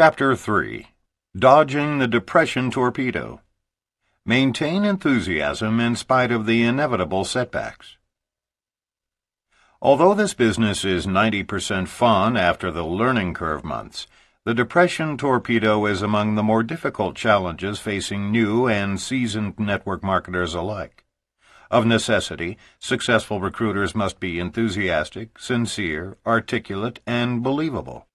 Chapter 3. Dodging the Depression Torpedo. Maintain enthusiasm in spite of the inevitable setbacks. Although this business is 90% fun after the learning curve months, the Depression Torpedo is among the more difficult challenges facing new and seasoned network marketers alike. Of necessity, successful recruiters must be enthusiastic, sincere, articulate, and believable.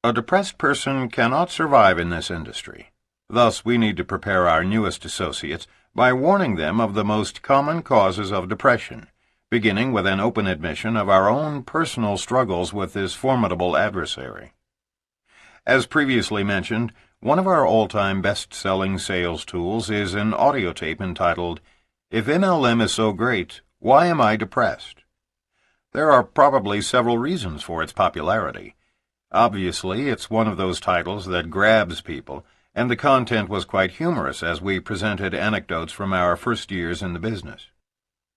A depressed person cannot survive in this industry. Thus, we need to prepare our newest associates by warning them of the most common causes of depression, beginning with an open admission of our own personal struggles with this formidable adversary. As previously mentioned, one of our all-time best-selling sales tools is an audio tape entitled, "If MLM is so great, why am I depressed?" There are probably several reasons for its popularity. Obviously, it's one of those titles that grabs people, and the content was quite humorous as we presented anecdotes from our first years in the business.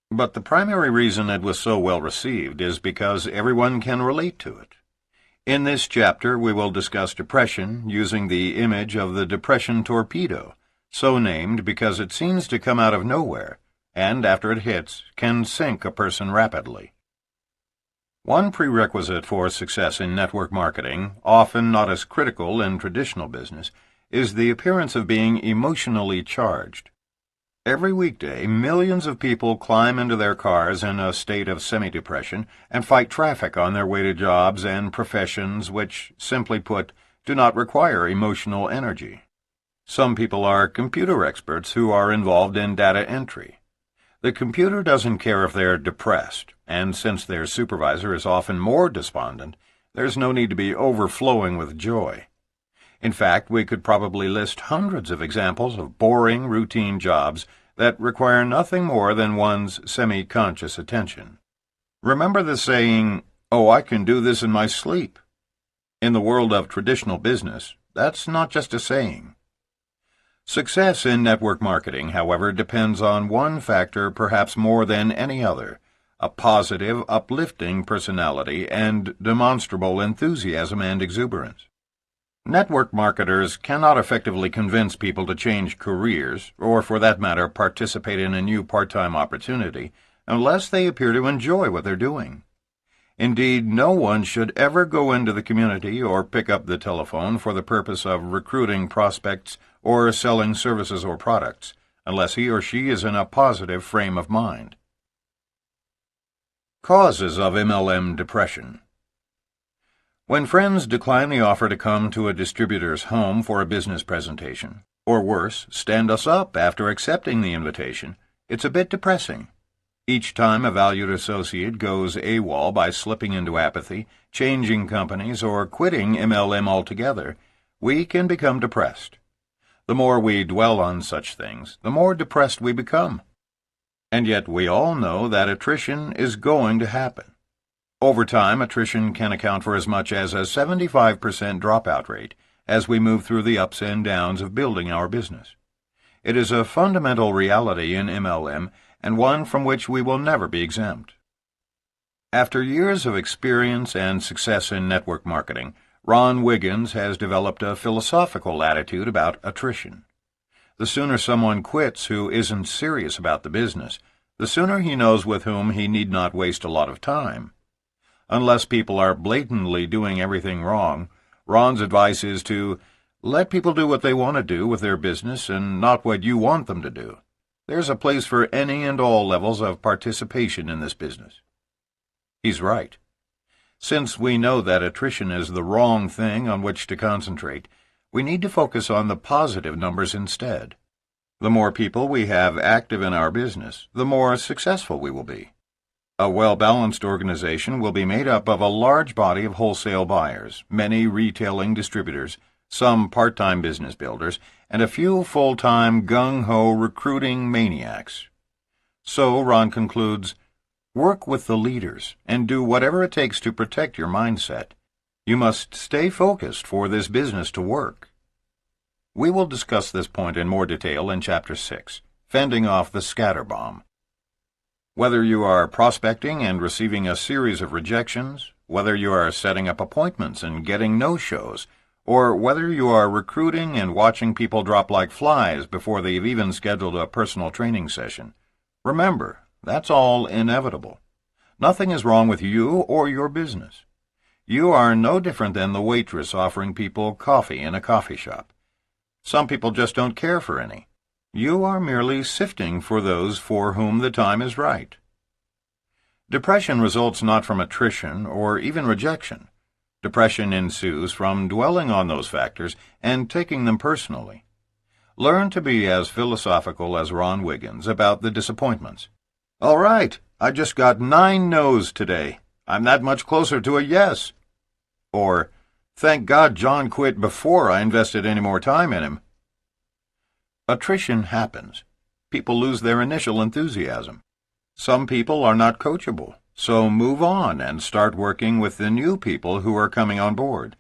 But the primary reason it was so well received is because everyone can relate to it. In this chapter, we will discuss depression using the image of the Depression Torpedo, so named because it seems to come out of nowhere, and after it hits, can sink a person rapidly. One prerequisite for success in network marketing, often not as critical in traditional business, is the appearance of being emotionally charged. Every weekday, millions of people climb into their cars in a state of semi-depression and fight traffic on their way to jobs and professions which, simply put, do not require emotional energy. Some people are computer experts who are involved in data entry. The computer doesn't care if they're depressed, and since their supervisor is often more despondent, there's no need to be overflowing with joy. In fact, we could probably list hundreds of examples of boring, routine jobs that require nothing more than one's semi-conscious attention. Remember the saying, "Oh, I can do this in my sleep." In the world of traditional business, that's not just a saying. Success in network marketing, however, depends on one factor perhaps more than any other: a positive, uplifting personality and demonstrable enthusiasm and exuberance. Network marketers cannot effectively convince people to change careers, or for that matter participate in a new part-time opportunity, unless they appear to enjoy what they're doing. Indeed, no one should ever go into the community or pick up the telephone for the purpose of recruiting prospects or selling services or products, unless he or she is in a positive frame of mind. Causes of MLM Depression. When friends decline the offer to come to a distributor's home for a business presentation, or worse, stand us up after accepting the invitation, it's a bit depressing. Each time a valued associate goes AWOL by slipping into apathy, changing companies, or quitting MLM altogether, we can become depressed. The more we dwell on such things, the more depressed we become. And yet we all know that attrition is going to happen. Over time, attrition can account for as much as a 75% dropout rate as we move through the ups and downs of building our business. It is a fundamental reality in MLM, and one from which we will never be exempt. After years of experience and success in network marketing, Ron Wiggins has developed a philosophical attitude about attrition. The sooner someone quits who isn't serious about the business, the sooner he knows with whom he need not waste a lot of time. Unless people are blatantly doing everything wrong, Ron's advice is to let people do what they want to do with their business and not what you want them to do. There's a place for any and all levels of participation in this business. He's right. Since we know that attrition is the wrong thing on which to concentrate, we need to focus on the positive numbers instead. The more people we have active in our business, the more successful we will be. A well-balanced organization will be made up of a large body of wholesale buyers, many retailing distributors, some part-time business builders, and a few full-time gung-ho recruiting maniacs. So, Ron concludes, work with the leaders and do whatever it takes to protect your mindset. You must stay focused for this business to work. We will discuss this point in more detail in Chapter 6, Fending Off the Scatterbomb. Whether you are prospecting and receiving a series of rejections, whether you are setting up appointments and getting no-shows, or whether you are recruiting and watching people drop like flies before they've even scheduled a personal training session. Remember, that's all inevitable. Nothing is wrong with you or your business. You are no different than the waitress offering people coffee in a coffee shop. Some people just don't care for any. You are merely sifting for those for whom the time is right. Depression results not from attrition or even rejection. Depression ensues from dwelling on those factors and taking them personally. Learn to be as philosophical as Ron Wiggins about the disappointments. All right, I just got 9 no's today. I'm that much closer to a yes. Or, thank God John quit before I invested any more time in him. Attrition happens. People lose their initial enthusiasm. Some people are not coachable, so move on and start working with the new people who are coming on board.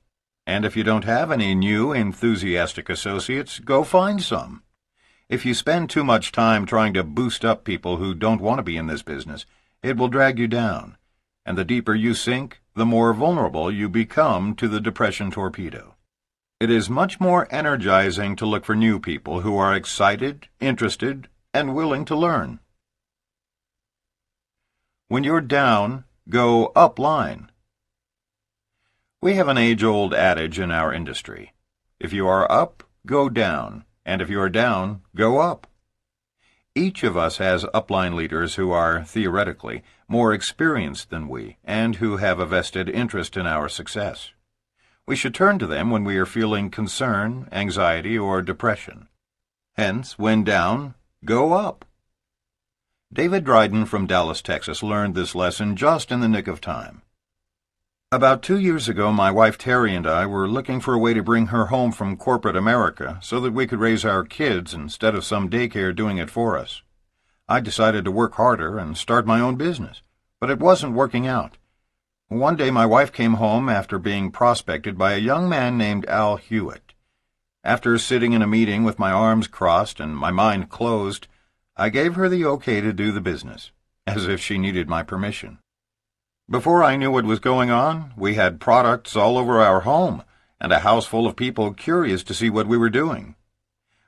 And if you don't have any new enthusiastic associates, go find some. If you spend too much time trying to boost up people who don't want to be in this business, it will drag you down. And the deeper you sink, the more vulnerable you become to the depression torpedo. It is much more energizing to look for new people who are excited, interested, and willing to learn. When you're down, go upline. We have an age-old adage in our industry. If you are up, go down, and if you are down, go up. Each of us has upline leaders who are, theoretically, more experienced than we, and who have a vested interest in our success. We should turn to them when we are feeling concern, anxiety, or depression. Hence, when down, go up. David Dryden from Dallas, Texas, learned this lesson just in the nick of time. About 2 years ago, my wife Terry and I were looking for a way to bring her home from corporate America so that we could raise our kids instead of some daycare doing it for us. I decided to work harder and start my own business, but it wasn't working out. One day my wife came home after being prospected by a young man named Al Hewitt. After sitting in a meeting with my arms crossed and my mind closed, I gave her the okay to do the business, as if she needed my permission. Before I knew what was going on, we had products all over our home and a house full of people curious to see what we were doing.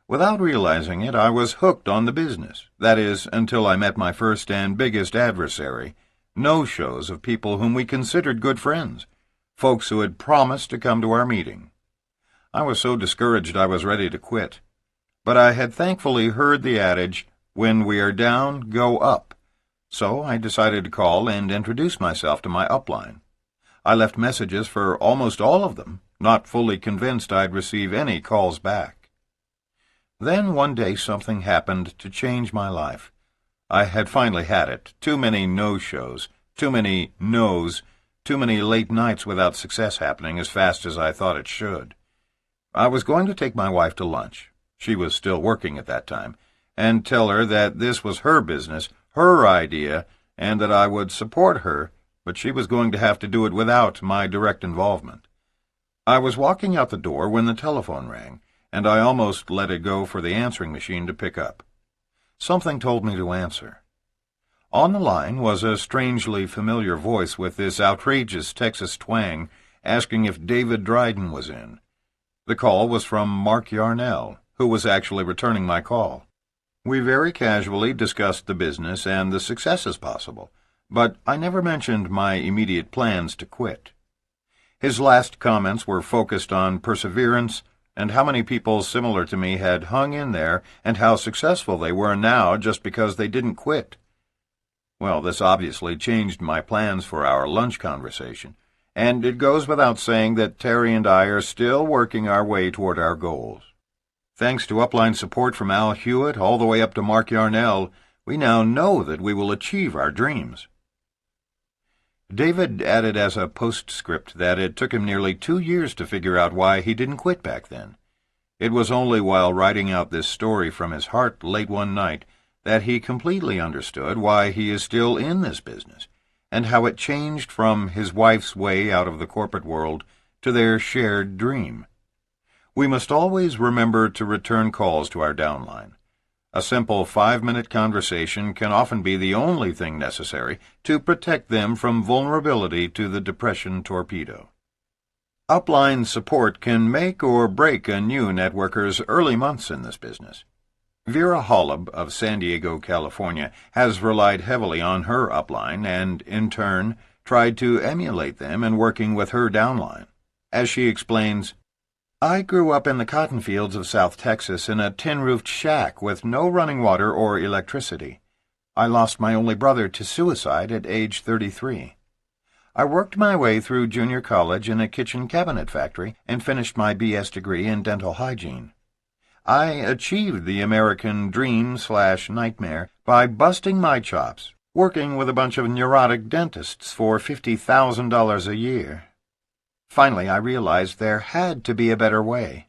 Without realizing it, I was hooked on the business, that is, until I met my first and biggest adversary, no-shows of people whom we considered good friends, folks who had promised to come to our meeting. I was so discouraged I was ready to quit. But I had thankfully heard the adage, when we are down, go up. So I decided to call and introduce myself to my upline. I left messages for almost all of them, not fully convinced I'd receive any calls back. Then one day something happened to change my life. I had finally had it. Too many no-shows, too many no's, too many late nights without success happening as fast as I thought it should. I was going to take my wife to lunch. She was still working at that time, and tell her that this was her business, her idea, and that I would support her, but she was going to have to do it without my direct involvement. I was walking out the door when the telephone rang, and I almost let it go for the answering machine to pick up. Something told me to answer. On the line was a strangely familiar voice with this outrageous Texas twang, asking if David Dryden was in. The call was from Mark Yarnell, who was actually returning my call. We very casually discussed the business and the successes possible, but I never mentioned my immediate plans to quit. His last comments were focused on perseverance and how many people similar to me had hung in there and how successful they were now just because they didn't quit. Well, this obviously changed my plans for our lunch conversation, and it goes without saying that Terry and I are still working our way toward our goals. Thanks to upline support from Al Hewitt all the way up to Mark Yarnell, we now know that we will achieve our dreams. David added as a postscript that it took him nearly 2 years to figure out why he didn't quit back then. It was only while writing out this story from his heart late one night that he completely understood why he is still in this business, and how it changed from his wife's way out of the corporate world to their shared dream. We must always remember to return calls to our downline. A simple 5-minute conversation can often be the only thing necessary to protect them from vulnerability to the depression torpedo. Upline support can make or break a new networker's early months in this business. Vera Holub of San Diego, California, has relied heavily on her upline and, in turn, tried to emulate them in working with her downline. As she explains, "I grew up in the cotton fields of South Texas in a tin-roofed shack with no running water or electricity. I lost my only brother to suicide at age 33. I worked my way through junior college in a kitchen cabinet factory and finished my BS degree in dental hygiene. I achieved the American dream/nightmare by busting my chops, working with a bunch of neurotic dentists for $50,000 a year. Finally, I realized there had to be a better way.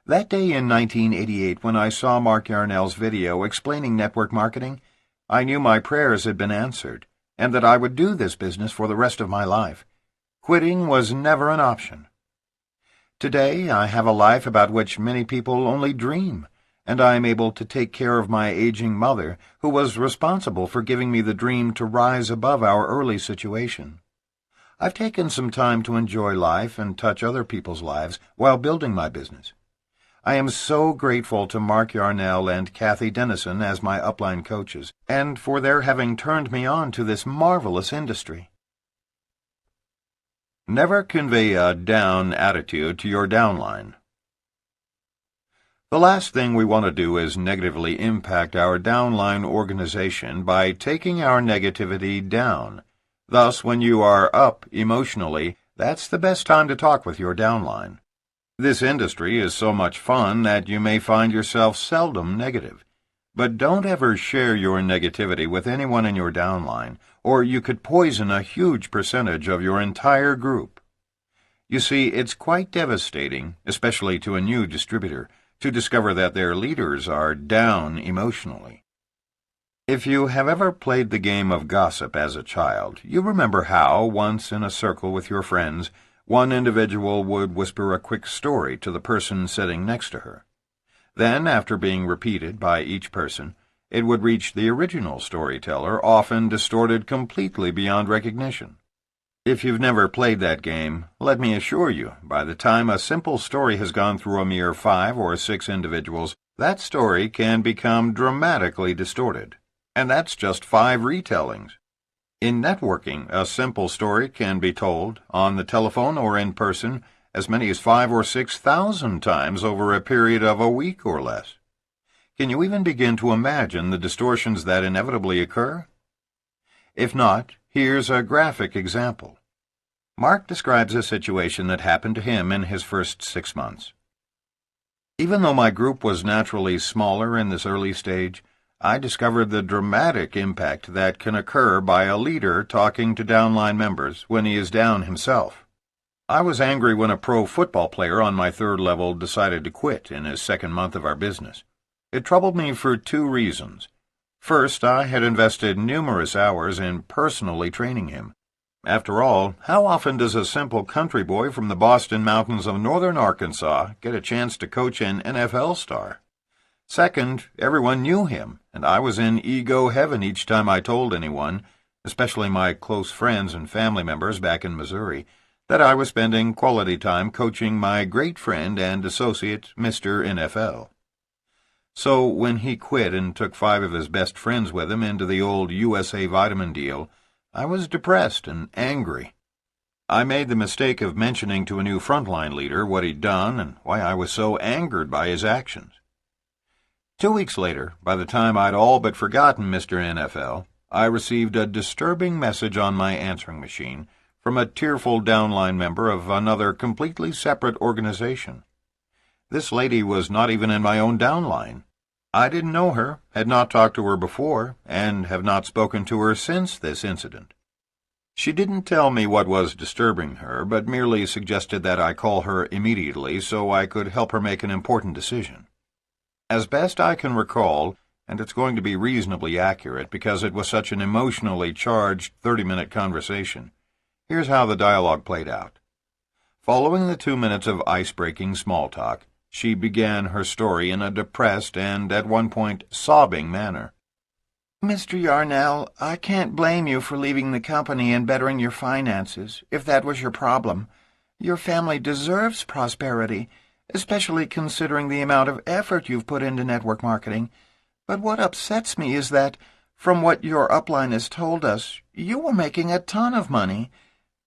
That day in 1988, when I saw Mark Yarnell's video explaining network marketing, I knew my prayers had been answered, and that I would do this business for the rest of my life. Quitting was never an option. Today, I have a life about which many people only dream, and I am able to take care of my aging mother, who was responsible for giving me the dream to rise above our early situation. I've taken some time to enjoy life and touch other people's lives while building my business. I am so grateful to Mark Yarnell and Kathy Dennison as my upline coaches, and for their having turned me on to this marvelous industry." Never convey a down attitude to your downline. The last thing we want to do is negatively impact our downline organization by taking our negativity down. Thus, when you are up emotionally, that's the best time to talk with your downline. This industry is so much fun that you may find yourself seldom negative. But don't ever share your negativity with anyone in your downline, or you could poison a huge percentage of your entire group. You see, it's quite devastating, especially to a new distributor, to discover that their leaders are down emotionally. If you have ever played the game of gossip as a child, you remember how, once in a circle with your friends, one individual would whisper a quick story to the person sitting next to her. Then, after being repeated by each person, it would reach the original storyteller, often distorted completely beyond recognition. If you've never played that game, let me assure you, by the time a simple story has gone through a mere 5 or 6 individuals, that story can become dramatically distorted. And that's just 5 retellings. In networking, a simple story can be told, on the telephone or in person, as many as 5,000 or 6,000 times over a period of a week or less. Can you even begin to imagine the distortions that inevitably occur? If not, here's a graphic example. Mark describes a situation that happened to him in his first 6 months. Even though my group was naturally smaller in this early stage, I discovered the dramatic impact that can occur by a leader talking to downline members when he is down himself. I was angry when a pro football player on my 3rd level decided to quit in his 2nd month of our business. It troubled me for 2 reasons. First, I had invested numerous hours in personally training him. After all, how often does a simple country boy from the Boston Mountains of northern Arkansas get a chance to coach an NFL star? Second, everyone knew him, and I was in ego heaven each time I told anyone, especially my close friends and family members back in Missouri, that I was spending quality time coaching my great friend and associate, Mr. NFL. So when he quit and took 5 of his best friends with him into the old USA Vitamin deal, I was depressed and angry. I made the mistake of mentioning to a new frontline leader what he'd done and why I was so angered by his actions. 2 weeks later, by the time I'd all but forgotten Mr. NFL, I received a disturbing message on my answering machine from a tearful downline member of another completely separate organization. This lady was not even in my own downline. I didn't know her, had not talked to her before, and have not spoken to her since this incident. She didn't tell me what was disturbing her, but merely suggested that I call her immediately so I could help her make an important decision. As best I can recall, and it's going to be reasonably accurate because it was such an emotionally charged 30-minute conversation, here's how the dialogue played out. Following the 2 minutes of ice-breaking small talk, she began her story in a depressed and, at one point, sobbing manner. "Mr. Yarnell, I can't blame you for leaving the company and bettering your finances, if that was your problem. Your family deserves prosperity, especially considering the amount of effort you've put into network marketing. But what upsets me is that, from what your upline has told us, you were making a ton of money.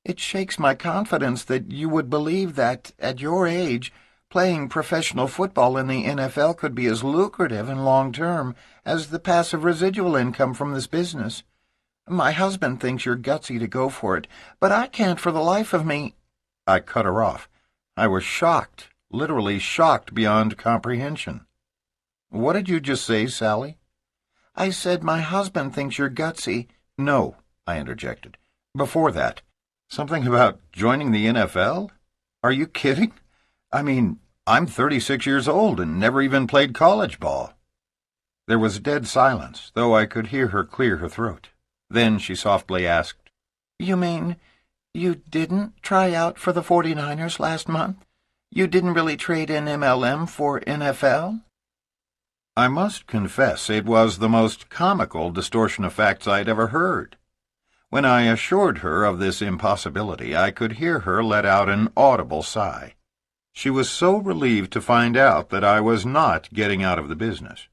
It shakes my confidence that you would believe that, at your age, playing professional football in the NFL could be as lucrative and long-term as the passive residual income from this business. My husband thinks you're gutsy to go for it, but I can't for the life of me." I cut her off. I was shocked, literally shocked beyond comprehension. "What did you just say, Sally?" "I said my husband thinks you're gutsy." "No," I interjected. "Before that. Something about joining the NFL? Are you kidding? I mean, I'm 36 years old and never even played college ball." There was dead silence, though I could hear her clear her throat. Then she softly asked, "You mean you didn't try out for the 49ers last month? You didn't really trade in MLM for NFL?" I must confess it was the most comical distortion of facts I'd ever heard. When I assured her of this impossibility, I could hear her let out an audible sigh. She was so relieved to find out that I was not getting out of the business.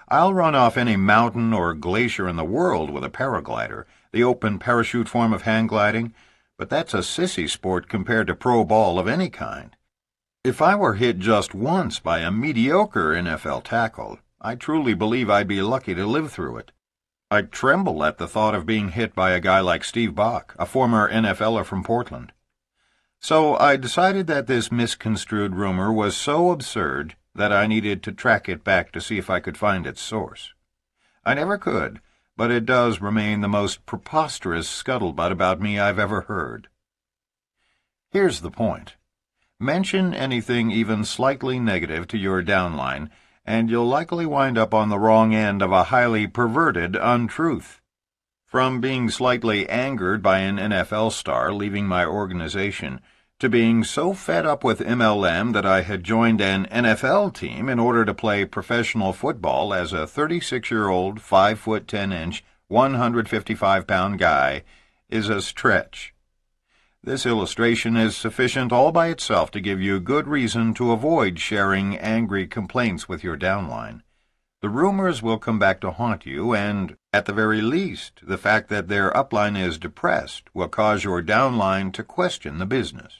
I'll run off any mountain or glacier in the world with a paraglider, the open parachute form of hang gliding, but that's a sissy sport compared to pro ball of any kind. If I were hit just once by a mediocre NFL tackle, I truly believe I'd be lucky to live through it. I'd tremble at the thought of being hit by a guy like Steve Bach, a former NFLer from Portland. So I decided that this misconstrued rumor was so absurd that I needed to track it back to see if I could find its source. I never could, but it does remain the most preposterous scuttlebutt about me I've ever heard. Here's the point. Mention anything even slightly negative to your downline, and you'll likely wind up on the wrong end of a highly perverted untruth. From being slightly angered by an NFL star leaving my organization, to being so fed up with MLM that I had joined an NFL team in order to play professional football as a 36-year-old, 5'10" 155-pound guy, is a stretch. This illustration is sufficient all by itself to give you good reason to avoid sharing angry complaints with your downline. The rumors will come back to haunt you, and, at the very least, the fact that their upline is depressed will cause your downline to question the business.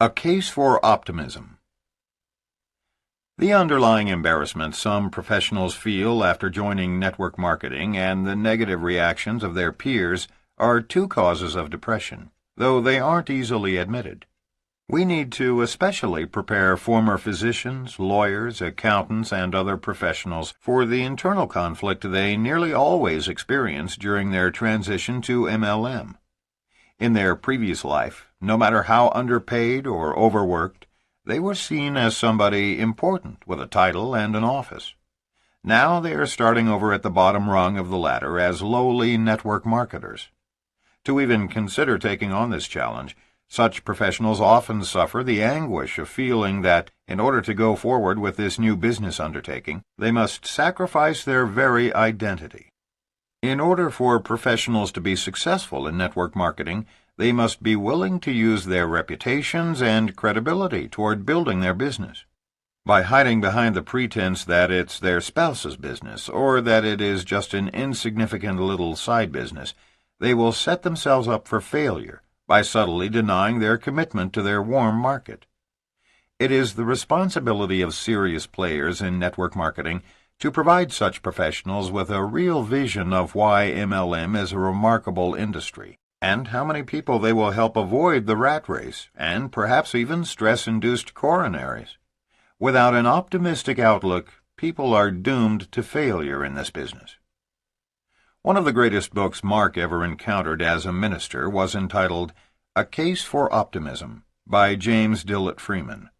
A case for optimism. The underlying embarrassment some professionals feel after joining network marketing and the negative reactions of their peers are two causes of depression, though they aren't easily admitted. We need to especially prepare former physicians, lawyers, accountants, and other professionals for the internal conflict they nearly always experience during their transition to MLM. In their previous life, no matter how underpaid or overworked, they were seen as somebody important with a title and an office. Now they are starting over at the bottom rung of the ladder as lowly network marketers. To even consider taking on this challenge, such professionals often suffer the anguish of feeling that, in order to go forward with this new business undertaking, they must sacrifice their very identity. In order for professionals to be successful in network marketing, they must be willing to use their reputations and credibility toward building their business. By hiding behind the pretense that it's their spouse's business, or that it is just an insignificant little side business, they will set themselves up for failure by subtly denying their commitment to their warm market. It is the responsibility of serious players in network marketing to provide such professionals with a real vision of why MLM is a remarkable industry, and how many people they will help avoid the rat race, and perhaps even stress-induced coronaries. Without an optimistic outlook, people are doomed to failure in this business. One of the greatest books Mark ever encountered as a minister was entitled A Case for Optimism by James Dillett Freeman.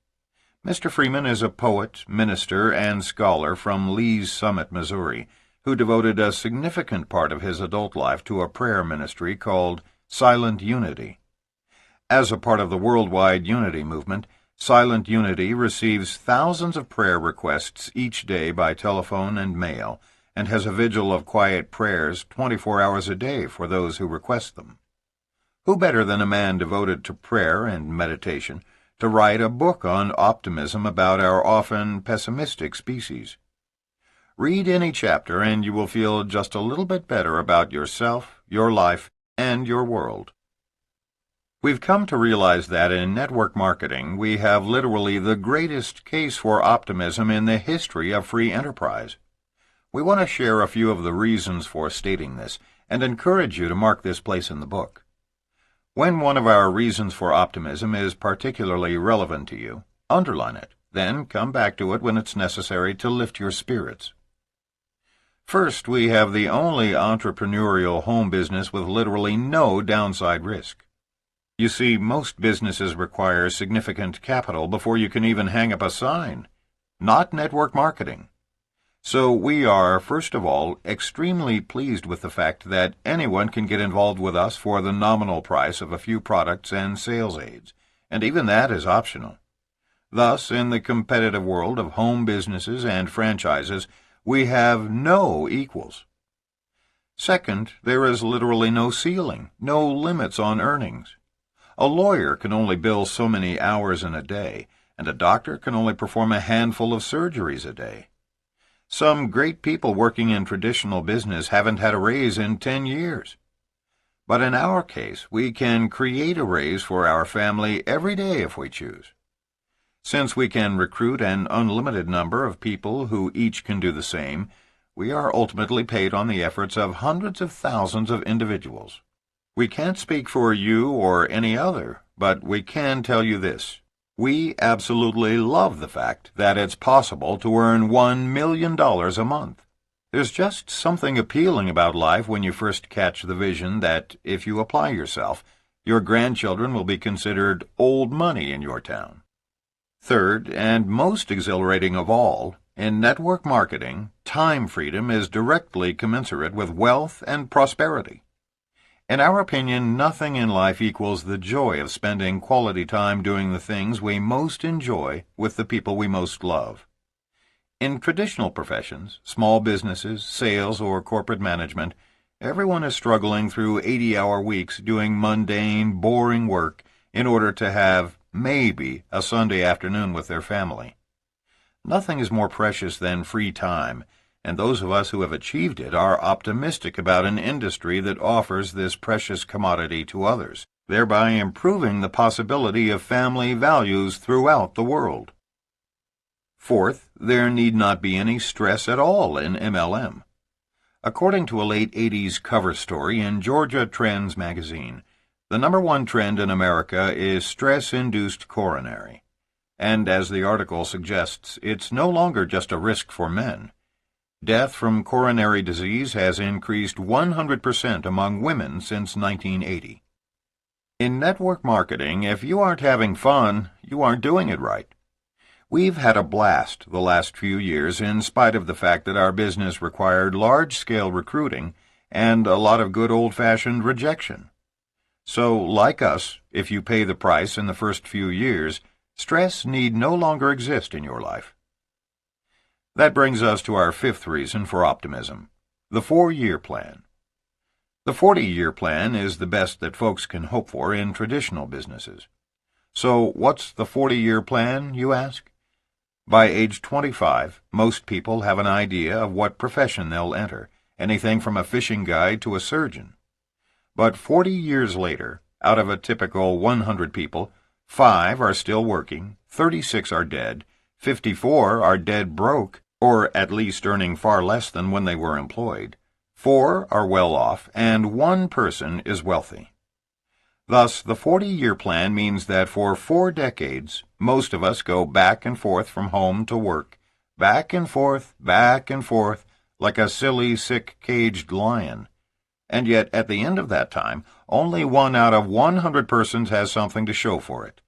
Mr. Freeman is a poet, minister, and scholar from Lee's Summit, Missouri, who devoted a significant part of his adult life to a prayer ministry called Silent Unity. As a part of the worldwide unity movement, Silent Unity receives thousands of prayer requests each day by telephone and mail, and has a vigil of quiet prayers 24 hours a day for those who request them. Who better than a man devoted to prayer and meditation to write a book on optimism about our often pessimistic species? Read any chapter and you will feel just a little bit better about yourself, your life, and your world. We've come to realize that in network marketing, we have literally the greatest case for optimism in the history of free enterprise. We want to share a few of the reasons for stating this and encourage you to mark this place in the book. When one of our reasons for optimism is particularly relevant to you, underline it, then come back to it when it's necessary to lift your spirits. First, we have the only entrepreneurial home business with literally no downside risk. You see, most businesses require significant capital before you can even hang up a sign. Not network marketing. So we are, first of all, extremely pleased with the fact that anyone can get involved with us for the nominal price of a few products and sales aids, and even that is optional. Thus, in the competitive world of home businesses and franchises, we have no equals. Second, there is literally no ceiling, no limits on earnings. A lawyer can only bill so many hours in a day, and a doctor can only perform a handful of surgeries a day. Some great people working in traditional business haven't had a raise in 10 years. But in our case, we can create a raise for our family every day if we choose. Since we can recruit an unlimited number of people who each can do the same, we are ultimately paid on the efforts of hundreds of thousands of individuals. We can't speak for you or any other, but we can tell you this. We absolutely love the fact that it's possible to earn $1 million a month. There's just something appealing about life when you first catch the vision that, if you apply yourself, your grandchildren will be considered old money in your town. Third, and most exhilarating of all, in network marketing, time freedom is directly commensurate with wealth and prosperity. In our opinion, nothing in life equals the joy of spending quality time doing the things we most enjoy with the people we most love. In traditional professions, small businesses, sales, or corporate management, everyone is struggling through 80-hour weeks doing mundane, boring work in order to have, maybe, a Sunday afternoon with their family. Nothing is more precious than free time, and those of us who have achieved it are optimistic about an industry that offers this precious commodity to others, thereby improving the possibility of family values throughout the world. Fourth, there need not be any stress at all in MLM. According to a late 80s cover story in Georgia Trends magazine, the #1 trend in America is stress-induced coronary. And as the article suggests, it's no longer just a risk for men. Death from coronary disease has increased 100% among women since 1980. In network marketing, if you aren't having fun, you aren't doing it right. We've had a blast the last few years in spite of the fact that our business required large-scale recruiting and a lot of good old-fashioned rejection. So, like us, if you pay the price in the first few years, stress need no longer exist in your life. That brings us to our fifth reason for optimism, the 4-year plan. The 40-year plan is the best that folks can hope for in traditional businesses. So what's the 40-year plan, you ask? By age 25, most people have an idea of what profession they'll enter, anything from a fishing guide to a surgeon. But 40 years later, out of a typical 100 people, 5 are still working, 36 are dead, 54 are dead broke, or at least earning far less than when they were employed. 4 are well off, and 1 person is wealthy. Thus, the 40-year plan means that for 4 decades, most of us go back and forth from home to work, back and forth, like a silly, sick, caged lion. And yet, at the end of that time, only 1 out of 100 persons has something to show for it.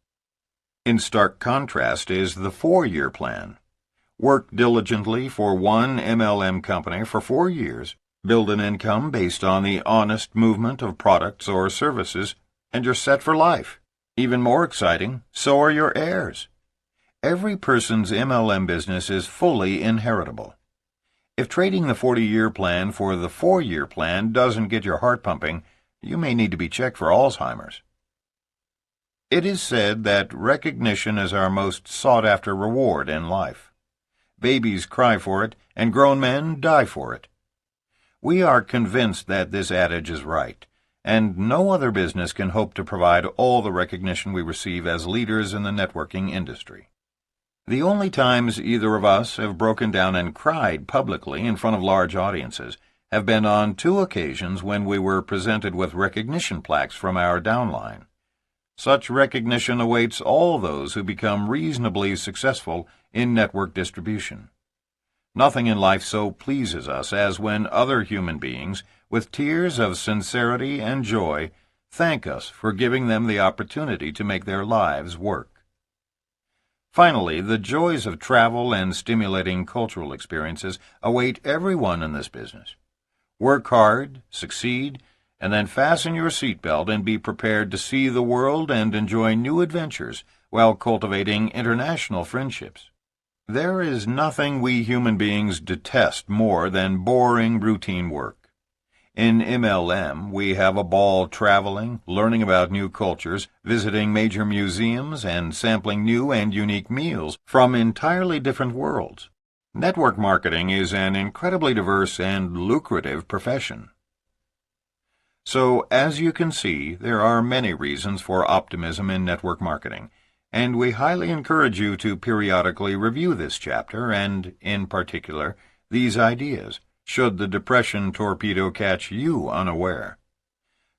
In stark contrast is the 4-year plan. Work diligently for one MLM company for 4 years, build an income based on the honest movement of products or services, and you're set for life. Even more exciting, so are your heirs. Every person's MLM business is fully inheritable. If trading the 40-year plan for the 4-year plan doesn't get your heart pumping, you may need to be checked for Alzheimer's. It is said that recognition is our most sought-after reward in life. Babies cry for it, and grown men die for it. We are convinced that this adage is right, and no other business can hope to provide all the recognition we receive as leaders in the networking industry. The only times either of us have broken down and cried publicly in front of large audiences have been on 2 occasions when we were presented with recognition plaques from our downline. Such recognition awaits all those who become reasonably successful in network distribution. Nothing in life so pleases us as when other human beings, with tears of sincerity and joy, thank us for giving them the opportunity to make their lives work. Finally, the joys of travel and stimulating cultural experiences await everyone in this business. Work hard, succeed, and then fasten your seatbelt and be prepared to see the world and enjoy new adventures while cultivating international friendships. There is nothing we human beings detest more than boring routine work. In MLM, we have a ball traveling, learning about new cultures, visiting major museums, and sampling new and unique meals from entirely different worlds. Network marketing is an incredibly diverse and lucrative profession. So, as you can see, there are many reasons for optimism in network marketing, and we highly encourage you to periodically review this chapter and, in particular, these ideas, should the depression torpedo catch you unaware.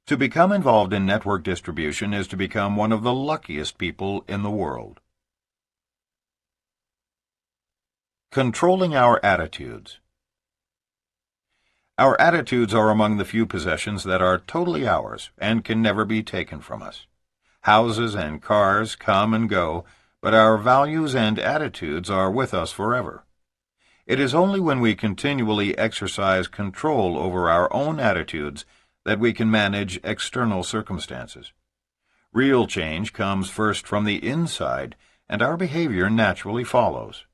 To become involved in network distribution is to become one of the luckiest people in the world. Controlling our attitudes. Our attitudes are among the few possessions that are totally ours and can never be taken from us. Houses and cars come and go, but our values and attitudes are with us forever. It is only when we continually exercise control over our own attitudes that we can manage external circumstances. Real change comes first from the inside, and our behavior naturally follows.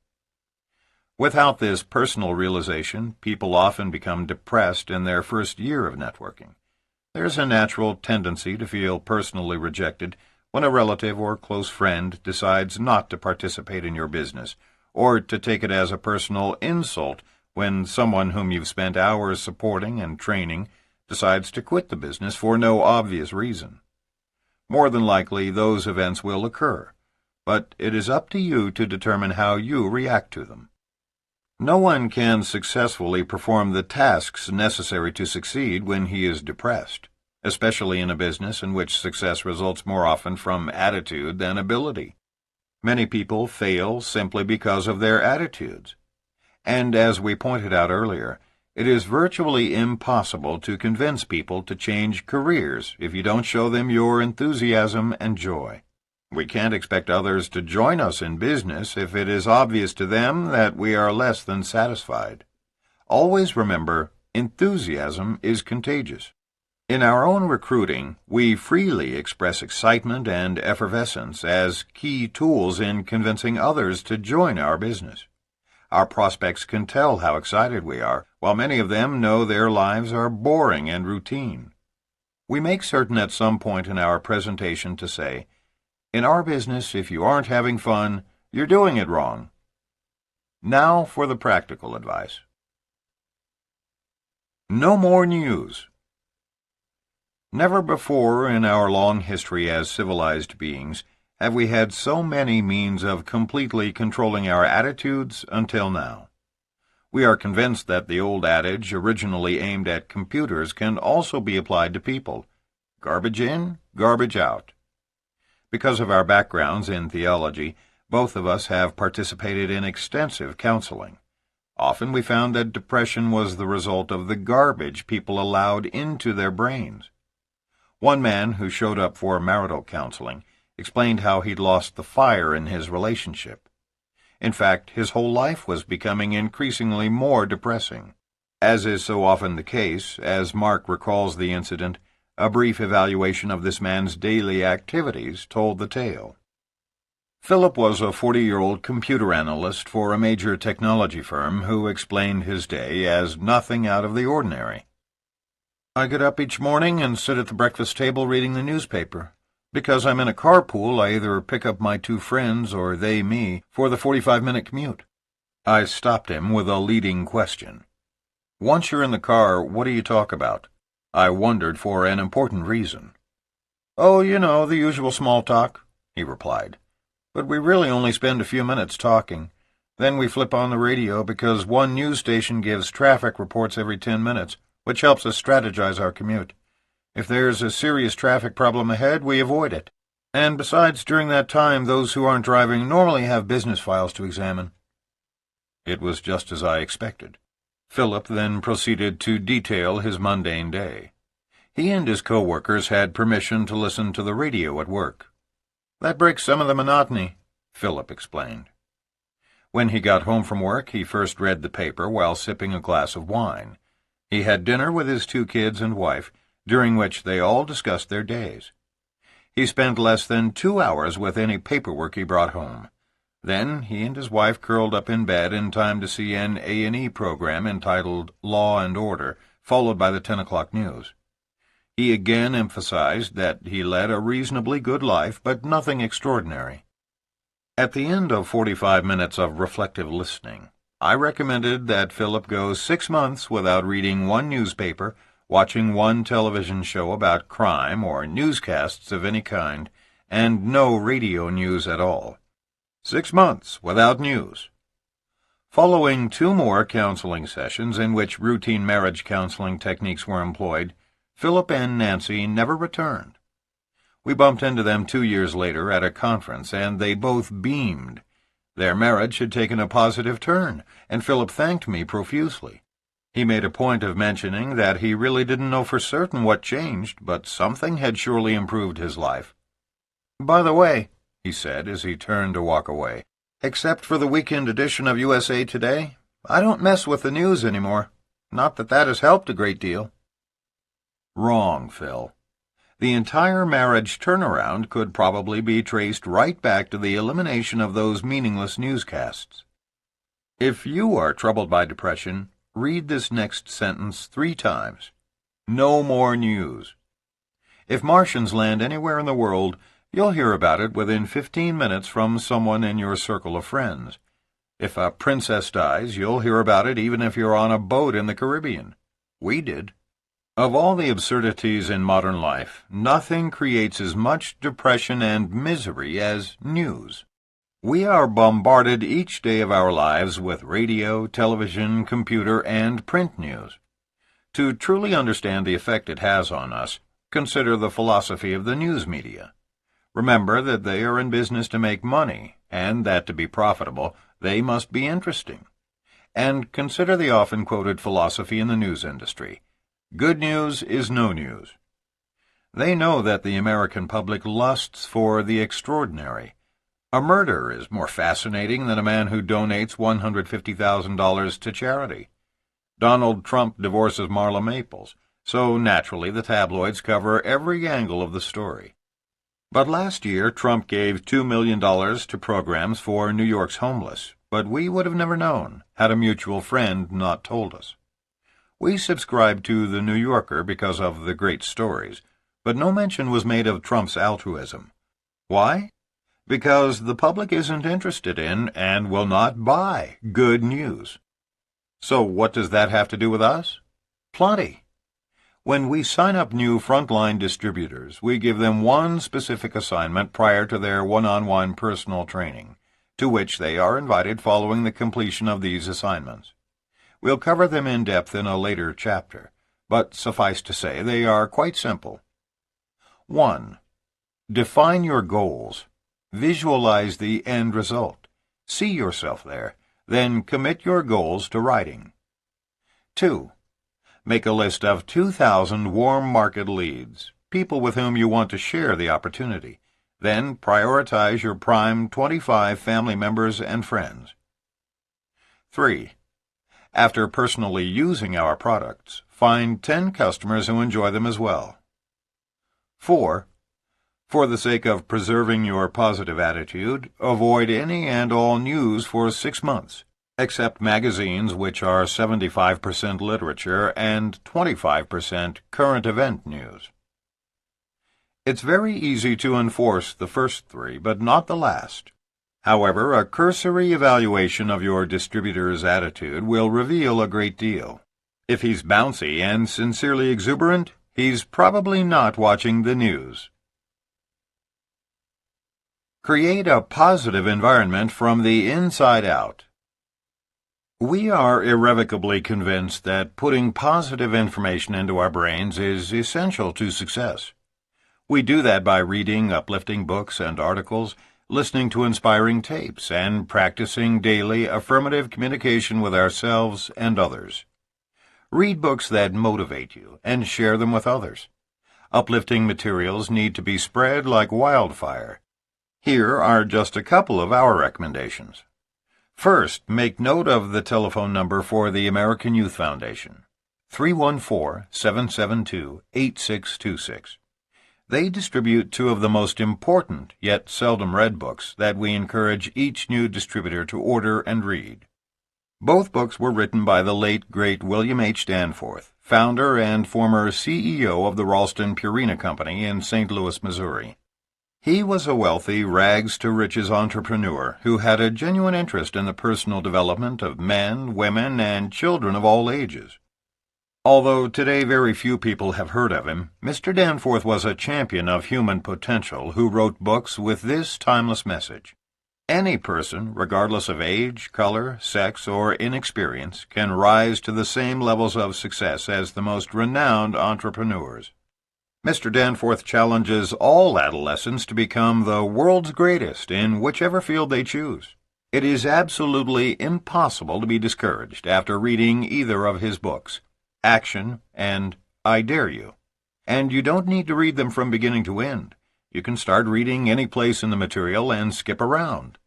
Without this personal realization, people often become depressed in their first year of networking. There's a natural tendency to feel personally rejected when a relative or close friend decides not to participate in your business, or to take it as a personal insult when someone whom you've spent hours supporting and training decides to quit the business for no obvious reason. More than likely, those events will occur, but it is up to you to determine how you react to them. No one can successfully perform the tasks necessary to succeed when he is depressed, especially in a business in which success results more often from attitude than ability. Many people fail simply because of their attitudes. And as we pointed out earlier, it is virtually impossible to convince people to change careers if you don't show them your enthusiasm and joy. We can't expect others to join us in business if it is obvious to them that we are less than satisfied. Always remember, enthusiasm is contagious. In our own recruiting, we freely express excitement and effervescence as key tools in convincing others to join our business. Our prospects can tell how excited we are, while many of them know their lives are boring and routine. We make certain at some point in our presentation to say, "In our business, if you aren't having fun, you're doing it wrong." Now for the practical advice. No more news. Never before in our long history as civilized beings have we had so many means of completely controlling our attitudes until now. We are convinced that the old adage, originally aimed at computers, can also be applied to people. Garbage in, garbage out. Because of our backgrounds in theology, both of us have participated in extensive counseling. Often we found that depression was the result of the garbage people allowed into their brains. One man who showed up for marital counseling explained how he'd lost the fire in his relationship. In fact, his whole life was becoming increasingly more depressing. As is so often the case, as Mark recalls the incident, a brief evaluation of this man's daily activities told the tale. Philip was a 40-year-old computer analyst for a major technology firm who explained his day as nothing out of the ordinary. I get up each morning and sit at the breakfast table reading the newspaper. Because I'm in a carpool, I either pick up my two friends or they me for the 45-minute commute. I stopped him with a leading question. Once you're in the car, what do you talk about? I wondered for an important reason. Oh, you know, the usual small talk, he replied. But we really only spend a few minutes talking. Then we flip on the radio because one news station gives traffic reports every 10 minutes, which helps us strategize our commute. If there's a serious traffic problem ahead, we avoid it. And besides, during that time, those who aren't driving normally have business files to examine. It was just as I expected. Philip then proceeded to detail his mundane day. He and his co-workers had permission to listen to the radio at work. That breaks some of the monotony, Philip explained. When he got home from work, he first read the paper while sipping a glass of wine. He had dinner with his two kids and wife, during which they all discussed their days. He spent less than 2 hours with any paperwork he brought home. Then he and his wife curled up in bed in time to see an A&E program entitled Law and Order, followed by the 10 o'clock news. He again emphasized that he led a reasonably good life, but nothing extraordinary. At the end of 45 minutes of reflective listening, I recommended that Philip go 6 months without reading one newspaper, watching one television show about crime or newscasts of any kind, and no radio news at all. 6 months without news. Following 2 more counseling sessions in which routine marriage counseling techniques were employed, Philip and Nancy never returned. We bumped into them 2 years later at a conference, and they both beamed. Their marriage had taken a positive turn, and Philip thanked me profusely. He made a point of mentioning that he really didn't know for certain what changed, but something had surely improved his life. By the way, he said as he turned to walk away, except for the weekend edition of USA Today, I don't mess with the news anymore. Not that that has helped a great deal. Wrong, Phil. The entire marriage turnaround could probably be traced right back to the elimination of those meaningless newscasts. If you are troubled by depression, read this next sentence 3 times. No more news. If Martians land anywhere in the world, you'll hear about it within 15 minutes from someone in your circle of friends. If a princess dies, you'll hear about it even if you're on a boat in the Caribbean. We did. Of all the absurdities in modern life, nothing creates as much depression and misery as news. We are bombarded each day of our lives with radio, television, computer, and print news. To truly understand the effect it has on us, consider the philosophy of the news media. Remember that they are in business to make money, and that to be profitable, they must be interesting. And consider the often quoted philosophy in the news industry. Good news is no news. They know that the American public lusts for the extraordinary. A murder is more fascinating than a man who donates $150,000 to charity. Donald Trump divorces Marla Maples, so naturally the tabloids cover every angle of the story. But last year, Trump gave $2 million to programs for New York's homeless, but we would have never known, had a mutual friend not told us. We subscribed to The New Yorker because of the great stories, but no mention was made of Trump's altruism. Why? Because the public isn't interested in and will not buy good news. So what does that have to do with us? Plenty. When we sign up new frontline distributors, we give them one specific assignment prior to their one-on-one personal training, to which they are invited following the completion of these assignments. We'll cover them in depth in a later chapter, but suffice to say they are quite simple. 1. Define your goals. Visualize the end result. See yourself there, then commit your goals to writing. 2. Make a list of 2,000 warm market leads, people with whom you want to share the opportunity. Then prioritize your prime 25 family members and friends. 3. After personally using our products, find 10 customers who enjoy them as well. 4. For the sake of preserving your positive attitude, avoid any and all news for 6 months. except magazines which are 75% literature and 25% current event news. It's very easy to enforce the first three, but not the last. However, a cursory evaluation of your distributor's attitude will reveal a great deal. If he's bouncy and sincerely exuberant, he's probably not watching the news. Create a positive environment from the inside out. We are irrevocably convinced that putting positive information into our brains is essential to success. We do that by reading uplifting books and articles, listening to inspiring tapes, and practicing daily affirmative communication with ourselves and others. Read books that motivate you and share them with others. Uplifting materials need to be spread like wildfire. Here are just a couple of our recommendations. First, make note of the telephone number for the American Youth Foundation, 314-772-8626. They distribute two of the most important, yet seldom read books that we encourage each new distributor to order and read. Both books were written by the late, great William H. Danforth, founder and former CEO of the Ralston Purina Company in St. Louis, Missouri. He was a wealthy, rags-to-riches entrepreneur who had a genuine interest in the personal development of men, women, and children of all ages. Although today very few people have heard of him, Mr. Danforth was a champion of human potential who wrote books with this timeless message. Any person, regardless of age, color, sex, or inexperience, can rise to the same levels of success as the most renowned entrepreneurs. Mr. Danforth challenges all adolescents to become the world's greatest in whichever field they choose. It is absolutely impossible to be discouraged after reading either of his books, Action and I Dare You. And you don't need to read them from beginning to end. You can start reading any place in the material and skip around.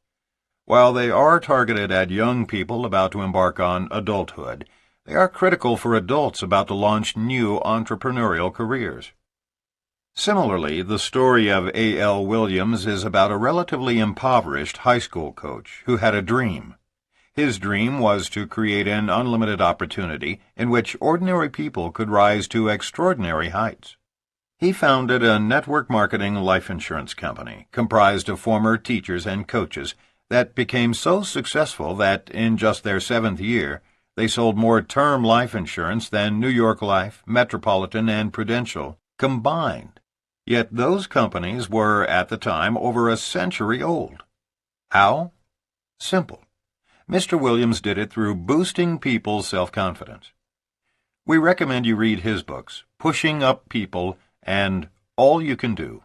While they are targeted at young people about to embark on adulthood, they are critical for adults about to launch new entrepreneurial careers. Similarly, the story of A.L. Williams is about a relatively impoverished high school coach who had a dream. His dream was to create an unlimited opportunity in which ordinary people could rise to extraordinary heights. He founded a network marketing life insurance company comprised of former teachers and coaches that became so successful that in just their 7th year, they sold more term life insurance than New York Life, Metropolitan, and Prudential combined. Yet those companies were, at the time, over a century old. How? Simple. Mr. Williams did it through boosting people's self-confidence. We recommend you read his books, Pushing Up People and All You Can Do.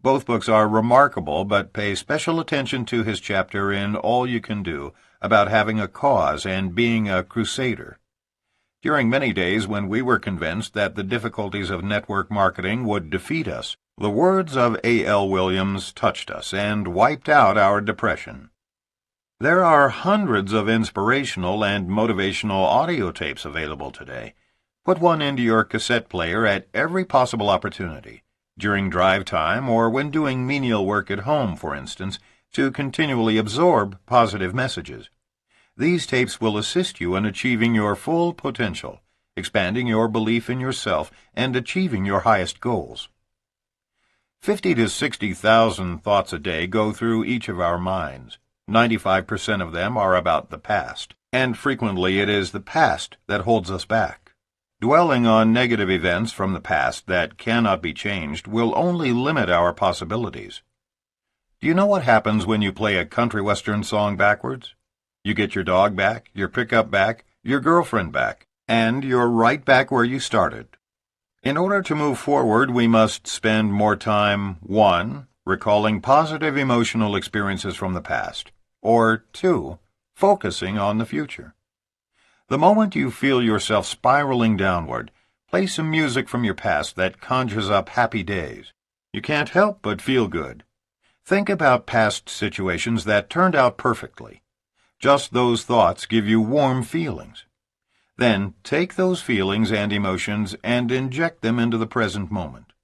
Both books are remarkable, but pay special attention to his chapter in All You Can Do about having a cause and being a crusader. During many days when we were convinced that the difficulties of network marketing would defeat us, the words of A.L. Williams touched us and wiped out our depression. There are hundreds of inspirational and motivational audio tapes available today. Put one into your cassette player at every possible opportunity, during drive time or when doing menial work at home, for instance, to continually absorb positive messages. These tapes will assist you in achieving your full potential, expanding your belief in yourself, and achieving your highest goals. 50 to 60,000 thoughts a day go through each of our minds. 95% of them are about the past, and frequently it is the past that holds us back. Dwelling on negative events from the past that cannot be changed will only limit our possibilities. Do you know what happens when you play a country western song backwards? You get your dog back, your pickup back, your girlfriend back, and you're right back where you started. In order to move forward, we must spend more time, 1, recalling positive emotional experiences from the past, or 2, focusing on the future. The moment you feel yourself spiraling downward, play some music from your past that conjures up happy days. You can't help but feel good. Think about past situations that turned out perfectly. Just those thoughts give you warm feelings. Then take those feelings and emotions and inject them into the present moment.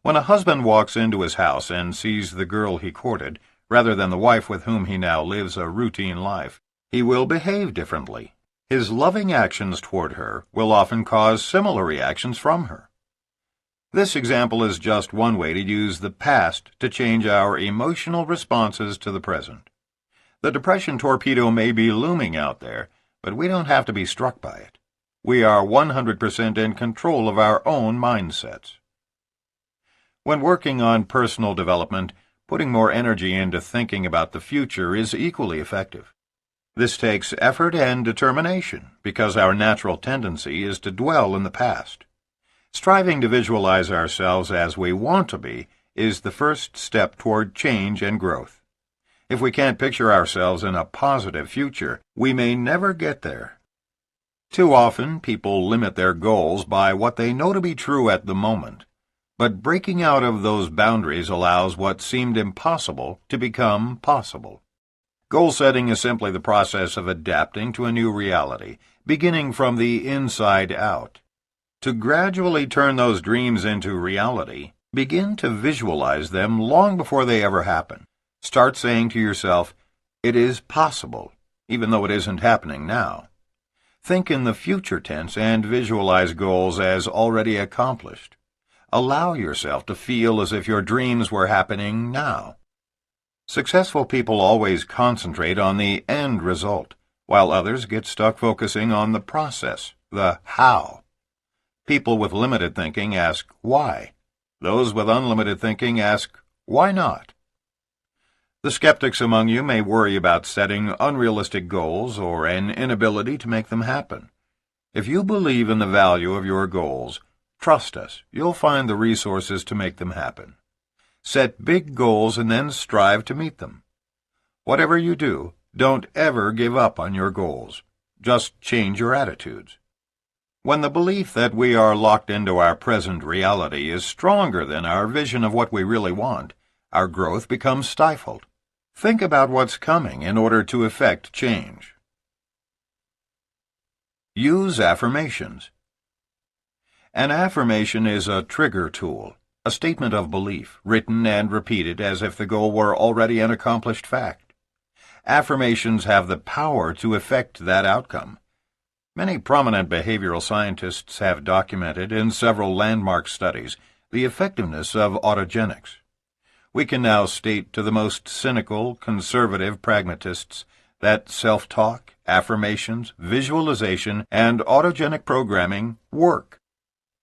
When a husband walks into his house and sees the girl he courted, rather than the wife with whom he now lives a routine life, He will behave differently. His loving actions toward her will often cause similar reactions from her. This example is just one way to use the past to change our emotional responses to the present. The depression torpedo may be looming out there, but we don't have to be struck by it. We are 100% in control of our own mindsets. When working on personal development, putting more energy into thinking about the future is equally effective. This takes effort and determination because our natural tendency is to dwell in the past. Striving to visualize ourselves as we want to be is the first step toward change and growth. If we can't picture ourselves in a positive future, we may never get there. Too often, people limit their goals by what they know to be true at the moment, but breaking out of those boundaries allows what seemed impossible to become possible. Goal setting is simply the process of adapting to a new reality, beginning from the inside out. To gradually turn those dreams into reality, begin to visualize them long before they ever happen. Start saying to yourself, "It is possible," even though it isn't happening now. Think in the future tense and visualize goals as already accomplished. Allow yourself to feel as if your dreams were happening now. Successful people always concentrate on the end result, while others get stuck focusing on the process, the how. People with limited thinking ask, why? Those with unlimited thinking ask, why not? The skeptics among you may worry about setting unrealistic goals or an inability to make them happen. If you believe in the value of your goals, trust us, you'll find the resources to make them happen. Set big goals and then strive to meet them. Whatever you do, don't ever give up on your goals. Just change your attitudes. When the belief that we are locked into our present reality is stronger than our vision of what we really want, our growth becomes stifled. Think about what's coming in order to effect change. Use affirmations. An affirmation is a trigger tool, a statement of belief, written and repeated as if the goal were already an accomplished fact. Affirmations have the power to effect that outcome. Many prominent behavioral scientists have documented in several landmark studies the effectiveness of autogenics. We can now state to the most cynical, conservative pragmatists that self-talk, affirmations, visualization, and autogenic programming work.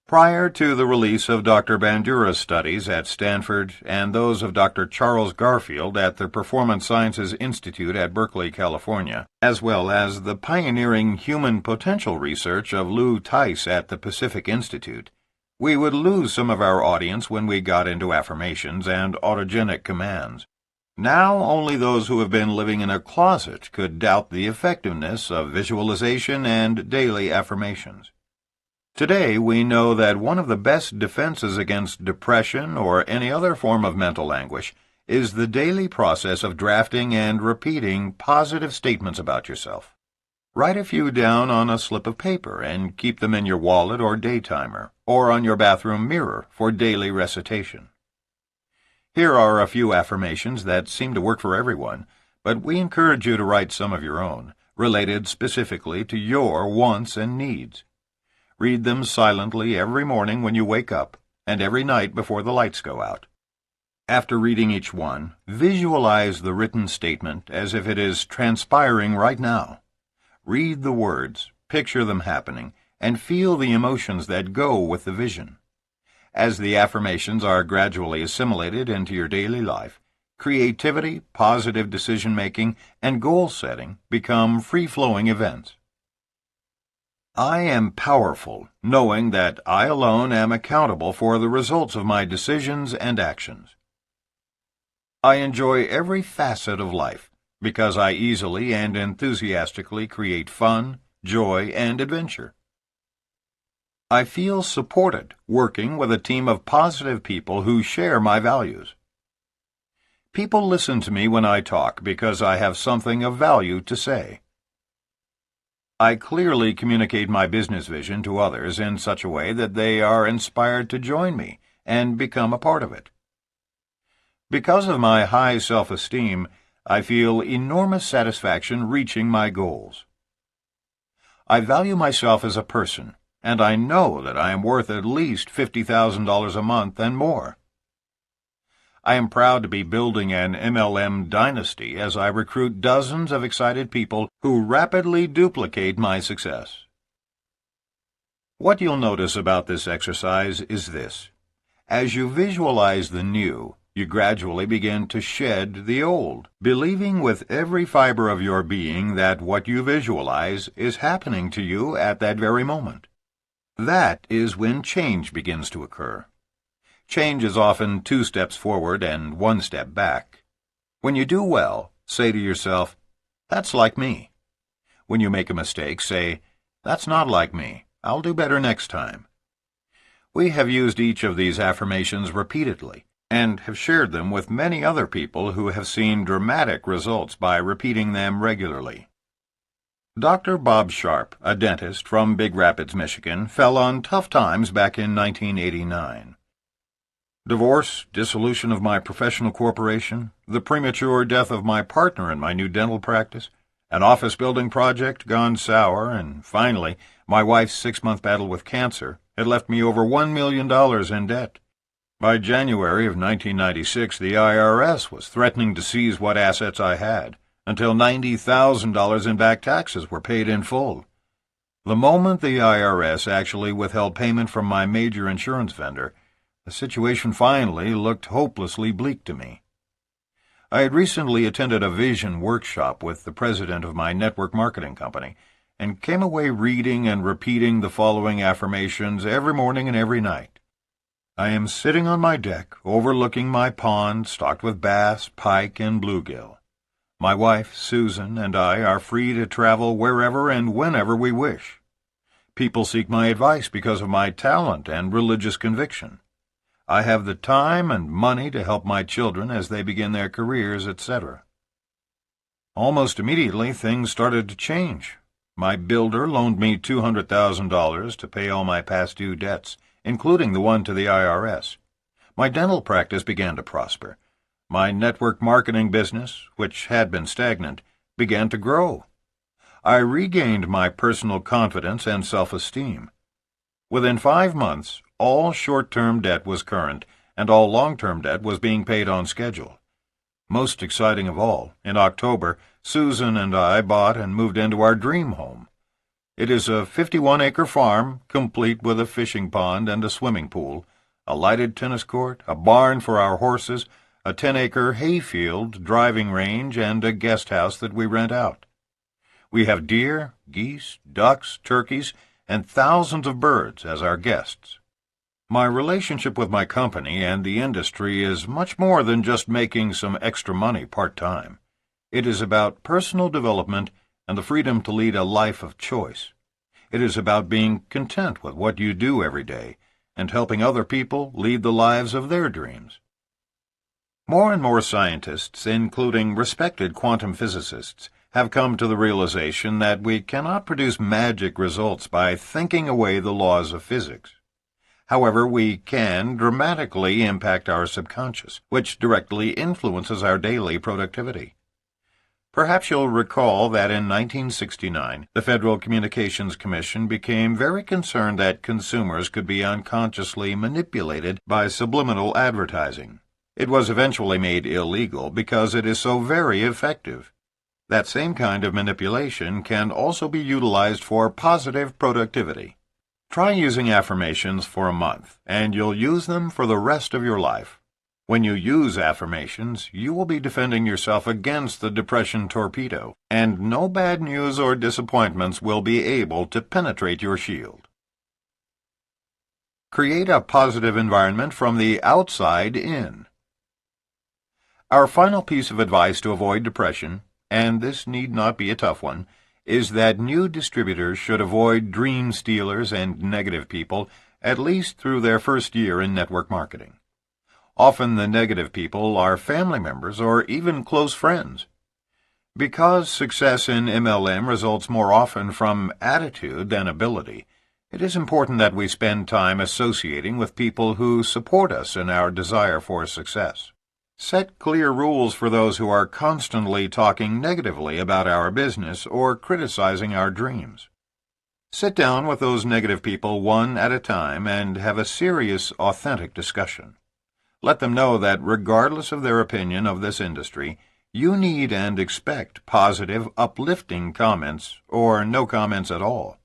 Prior to the release of Dr. Bandura's studies at Stanford and those of Dr. Charles Garfield at the Performance Sciences Institute at Berkeley, California, as well as the pioneering human potential research of Lou Tice at the Pacific Institute, we would lose some of our audience when we got into affirmations and autogenic commands. Now only those who have been living in a closet could doubt the effectiveness of visualization and daily affirmations. Today, we know that one of the best defenses against depression or any other form of mental anguish is the daily process of drafting and repeating positive statements about yourself. Write a few down on a slip of paper and keep them in your wallet or daytimer, or on your bathroom mirror for daily recitation. Here are a few affirmations that seem to work for everyone, but we encourage you to write some of your own, related specifically to your wants and needs. Read them silently every morning when you wake up, and every night before the lights go out. After reading each one, visualize the written statement as if it is transpiring right now. Read the words, picture them happening, and feel the emotions that go with the vision. As the affirmations are gradually assimilated into your daily life, creativity, positive decision-making, and goal-setting become free-flowing events. I am powerful, knowing that I alone am accountable for the results of my decisions and actions. I enjoy every facet of life because I easily and enthusiastically create fun, joy, and adventure. I feel supported working with a team of positive people who share my values. People listen to me when I talk because I have something of value to say. I clearly communicate my business vision to others in such a way that they are inspired to join me and become a part of it. Because of my high self-esteem, I feel enormous satisfaction reaching my goals. I value myself as a person, and I know that I am worth at least $50,000 a month and more. I am proud to be building an MLM dynasty as I recruit dozens of excited people who rapidly duplicate my success. What you'll notice about this exercise is this. As you visualize the new, you gradually begin to shed the old, believing with every fiber of your being that what you visualize is happening to you at that very moment. That is when change begins to occur. Change is often 2 steps forward and 1 step back. When you do well, say to yourself, "That's like me." When you make a mistake, say, "That's not like me. I'll do better next time." We have used each of these affirmations repeatedly and have shared them with many other people who have seen dramatic results by repeating them regularly. Dr. Bob Sharp, a dentist from Big Rapids, Michigan, fell on tough times back in 1989. Divorce, dissolution of my professional corporation, the premature death of my partner in my new dental practice, an office building project gone sour, and finally, my wife's 6-month battle with cancer had left me over $1 million in debt. By January of 1996, the IRS was threatening to seize what assets I had, until $90,000 in back taxes were paid in full. The moment the IRS actually withheld payment from my major insurance vendor, the situation finally looked hopelessly bleak to me. I had recently attended a vision workshop with the president of my network marketing company and came away reading and repeating the following affirmations every morning and every night. I am sitting on my deck overlooking my pond stocked with bass, pike, and bluegill. My wife, Susan, and I are free to travel wherever and whenever we wish. People seek my advice because of my talent and religious conviction. I have the time and money to help my children as they begin their careers, etc. Almost immediately, things started to change. My builder loaned me $200,000 to pay all my past due debts, including the one to the IRS. My dental practice began to prosper. My network marketing business, which had been stagnant, began to grow. I regained my personal confidence and self-esteem. Within 5 months, all short-term debt was current, and all long-term debt was being paid on schedule. Most exciting of all, in October, Susan and I bought and moved into our dream home. It is a 51-acre farm, complete with a fishing pond and a swimming pool, a lighted tennis court, a barn for our horses, a 10-acre hayfield, driving range, and a guest house that we rent out. We have deer, geese, ducks, turkeys, and thousands of birds as our guests. My relationship with my company and the industry is much more than just making some extra money part-time. It is about personal development and the freedom to lead a life of choice. It is about being content with what you do every day and helping other people lead the lives of their dreams. More and more scientists, including respected quantum physicists, have come to the realization that we cannot produce magic results by thinking away the laws of physics. However, we can dramatically impact our subconscious, which directly influences our daily productivity. Perhaps you'll recall that in 1969, the Federal Communications Commission became very concerned that consumers could be unconsciously manipulated by subliminal advertising. It was eventually made illegal because it is so very effective. That same kind of manipulation can also be utilized for positive productivity. Try using affirmations for a month, and you'll use them for the rest of your life. When you use affirmations, you will be defending yourself against the depression torpedo, and no bad news or disappointments will be able to penetrate your shield. Create a positive environment from the outside in. Our final piece of advice to avoid depression, and this need not be a tough one, is that new distributors should avoid dream stealers and negative people at least through their first year in network marketing. Often the negative people are family members or even close friends. Because success in MLM results more often from attitude than ability, it is important that we spend time associating with people who support us in our desire for success. Set clear rules for those who are constantly talking negatively about our business or criticizing our dreams. Sit down with those negative people one at a time and have a serious, authentic discussion. Let them know that regardless of their opinion of this industry, you need and expect positive, uplifting comments or no comments at all.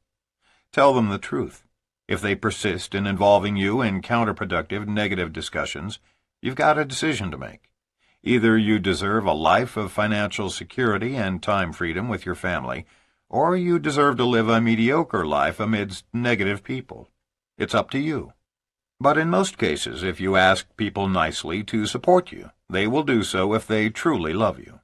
Tell them the truth. If they persist in involving you in counterproductive, negative discussions, you've got a decision to make. Either you deserve a life of financial security and time freedom with your family, or you deserve to live a mediocre life amidst negative people. It's up to you. But in most cases, if you ask people nicely to support you, they will do so if they truly love you.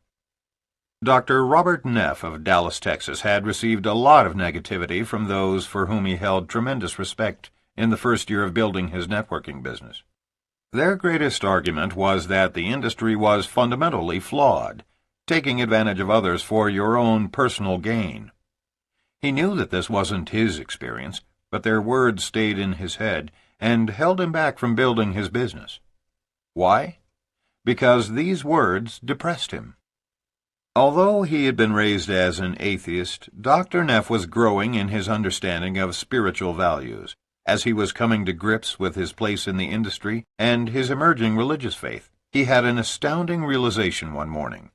Dr. Robert Neff of Dallas, Texas, had received a lot of negativity from those for whom he held tremendous respect in the first year of building his networking business. Their greatest argument was that the industry was fundamentally flawed, taking advantage of others for your own personal gain. He knew that this wasn't his experience, but their words stayed in his head and held him back from building his business. Why? Because these words depressed him. Although he had been raised as an atheist, Dr. Neff was growing in his understanding of spiritual values, as he was coming to grips with his place in the industry and his emerging religious faith. He had an astounding realization one morning.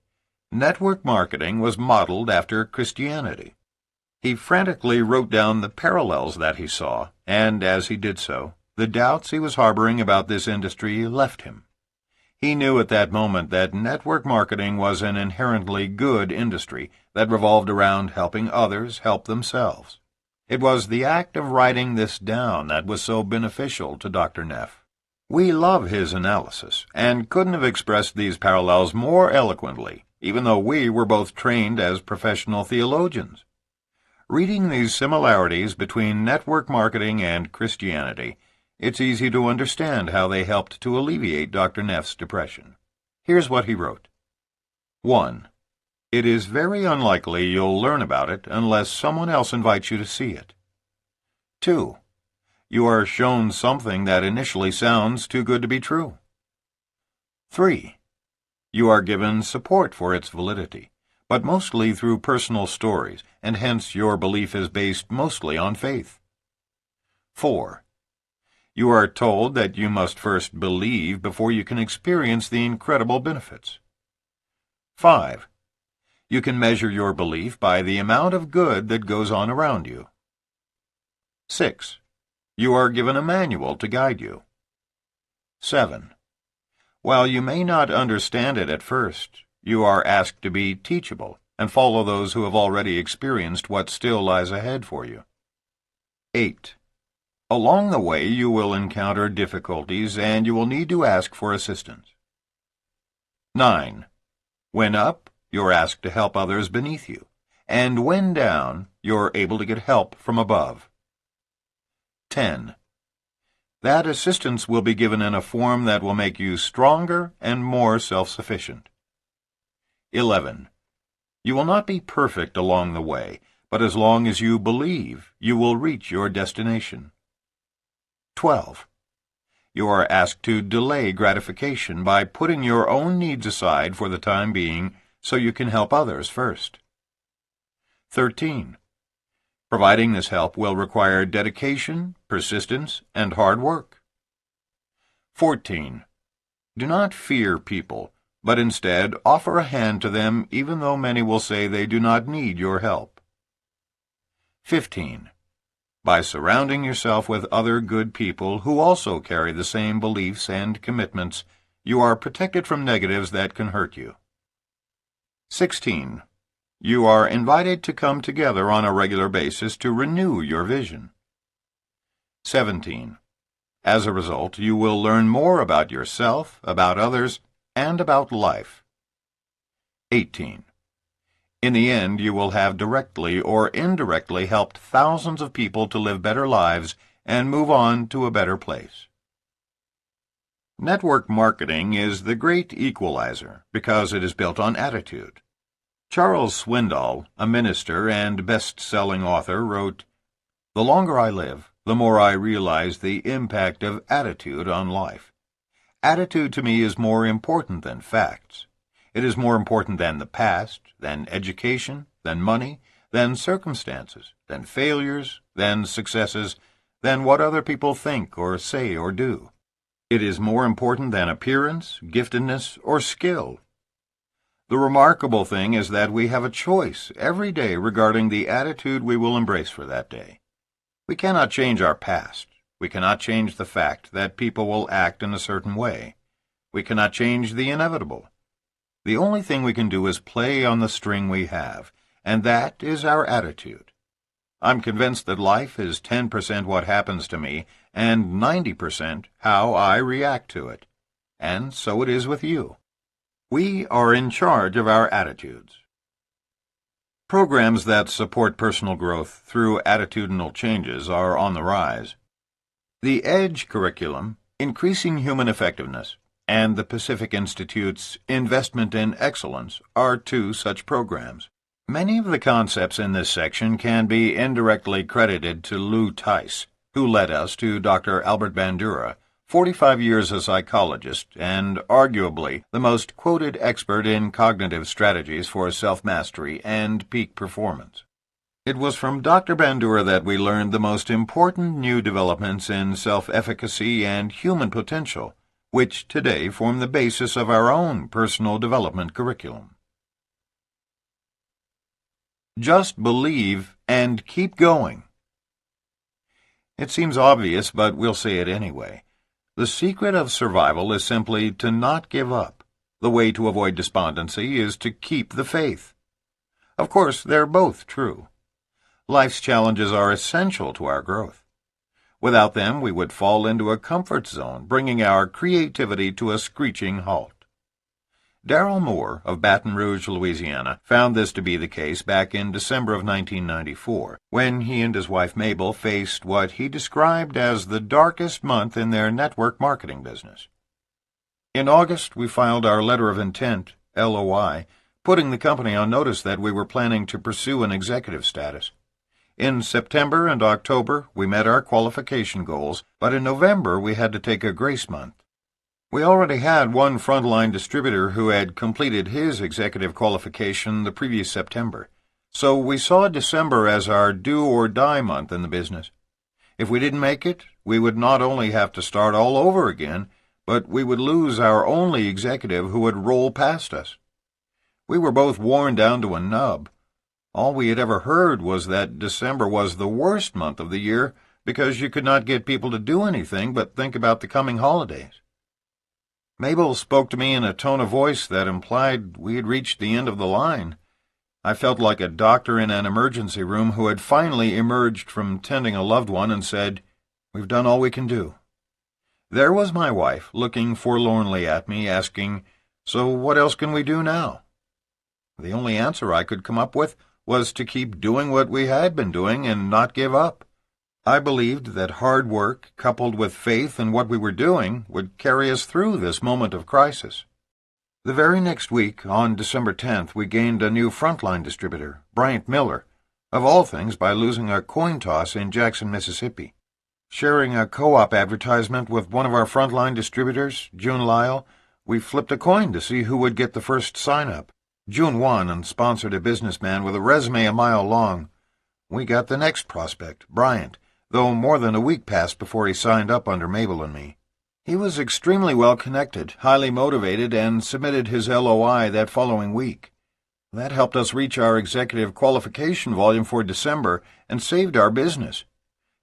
Network marketing was modeled after Christianity. He frantically wrote down the parallels that he saw, and as he did so, the doubts he was harboring about this industry left him. He knew at that moment that network marketing was an inherently good industry that revolved around helping others help themselves. It was the act of writing this down that was so beneficial to Dr. Neff. We love his analysis, and couldn't have expressed these parallels more eloquently, even though we were both trained as professional theologians. Reading these similarities between network marketing and Christianity, it's easy to understand how they helped to alleviate Dr. Neff's depression. Here's what he wrote. 1. It is very unlikely you'll learn about it unless someone else invites you to see it. 2. You are shown something that initially sounds too good to be true. 3. You are given support for its validity, but mostly through personal stories, and hence your belief is based mostly on faith. 4. You are told that you must first believe before you can experience the incredible benefits. 5. You can measure your belief by the amount of good that goes on around you. 6. You are given a manual to guide you. 7. While you may not understand it at first, you are asked to be teachable and follow those who have already experienced what still lies ahead for you. 8. Along the way, you will encounter difficulties and you will need to ask for assistance. 9. When up, you're asked to help others beneath you, and when down, you're able to get help from above. 10. That assistance will be given in a form that will make you stronger and more self-sufficient. 11. You will not be perfect along the way, but as long as you believe, you will reach your destination. 12. You are asked to delay gratification by putting your own needs aside for the time being so you can help others first. 13. Providing this help will require dedication, persistence, and hard work. 14. Do not fear people, but instead offer a hand to them even though many will say they do not need your help. 15. By surrounding yourself with other good people who also carry the same beliefs and commitments, you are protected from negatives that can hurt you. 16. You are invited to come together on a regular basis to renew your vision. 17. As a result, you will learn more about yourself, about others, and about life. 18. In the end, you will have directly or indirectly helped thousands of people to live better lives and move on to a better place. Network marketing is the great equalizer because it is built on attitude. Charles Swindoll, a minister and best-selling author, wrote, "The longer I live, the more I realize the impact of attitude on life. Attitude to me is more important than facts. It is more important than the past, than education, than money, than circumstances, than failures, than successes, than what other people think or say or do. It is more important than appearance, giftedness, or skill. The remarkable thing is that we have a choice every day regarding the attitude we will embrace for that day. We cannot change our past. We cannot change the fact that people will act in a certain way. We cannot change the inevitable. The only thing we can do is play on the string we have, and that is our attitude. I'm convinced that life is 10% what happens to me and 90% how I react to it. And so it is with you. We are in charge of our attitudes. Programs that support personal growth through attitudinal changes are on the rise. The EDGE curriculum, Increasing Human Effectiveness, and the Pacific Institute's Investment in Excellence are two such programs. Many of the concepts in this section can be indirectly credited to Lou Tice, who led us to Dr. Albert Bandura, 45 years a psychologist and arguably the most quoted expert in cognitive strategies for self-mastery and peak performance. It was from Dr. Bandura that we learned the most important new developments in self-efficacy and human potential, which today form the basis of our own personal development curriculum. Just believe and keep going. It seems obvious, but we'll say it anyway. The secret of survival is simply to not give up. The way to avoid despondency is to keep the faith. Of course, they're both true. Life's challenges are essential to our growth. Without them, we would fall into a comfort zone, bringing our creativity to a screeching halt. Darrell Moore of Baton Rouge, Louisiana, found this to be the case back in December of 1994, when he and his wife Mabel faced what he described as the darkest month in their network marketing business. In August, we filed our letter of intent, LOI, putting the company on notice that we were planning to pursue an executive status. In September and October, we met our qualification goals, but in November we had to take a grace month. We already had one frontline distributor who had completed his executive qualification the previous September, so we saw December as our do-or-die month in the business. If we didn't make it, we would not only have to start all over again, but we would lose our only executive who would roll past us. We were both worn down to a nub. All we had ever heard was that December was the worst month of the year because you could not get people to do anything but think about the coming holidays. Mabel spoke to me in a tone of voice that implied we had reached the end of the line. I felt like a doctor in an emergency room who had finally emerged from tending a loved one and said, "We've done all we can do." There was my wife, looking forlornly at me, asking, "So what else can we do now?" The only answer I could come up with was to keep doing what we had been doing and not give up. I believed that hard work, coupled with faith in what we were doing, would carry us through this moment of crisis. The very next week, on December 10th, we gained a new frontline distributor, Bryant Miller, of all things by losing a coin toss in Jackson, Mississippi. Sharing a co-op advertisement with one of our frontline distributors, June Lyle, we flipped a coin to see who would get the first sign-up. June won and sponsored a businessman with a resume a mile long. We got the next prospect, Bryant, though more than a week passed before he signed up under Mabel and me. He was extremely well connected, highly motivated, and submitted his LOI that following week. That helped us reach our executive qualification volume for December and saved our business.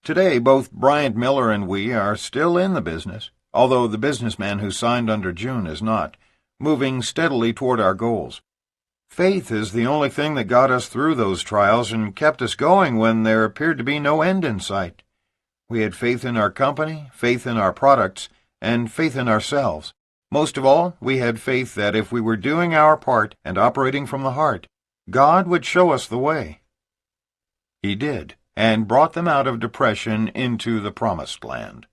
Today, both Bryant Miller and we are still in the business, although the businessman who signed under June is not, moving steadily toward our goals. Faith is the only thing that got us through those trials and kept us going when there appeared to be no end in sight. We had faith in our company, faith in our products, and faith in ourselves. Most of all, we had faith that if we were doing our part and operating from the heart, God would show us the way. He did, and brought them out of depression into the Promised Land.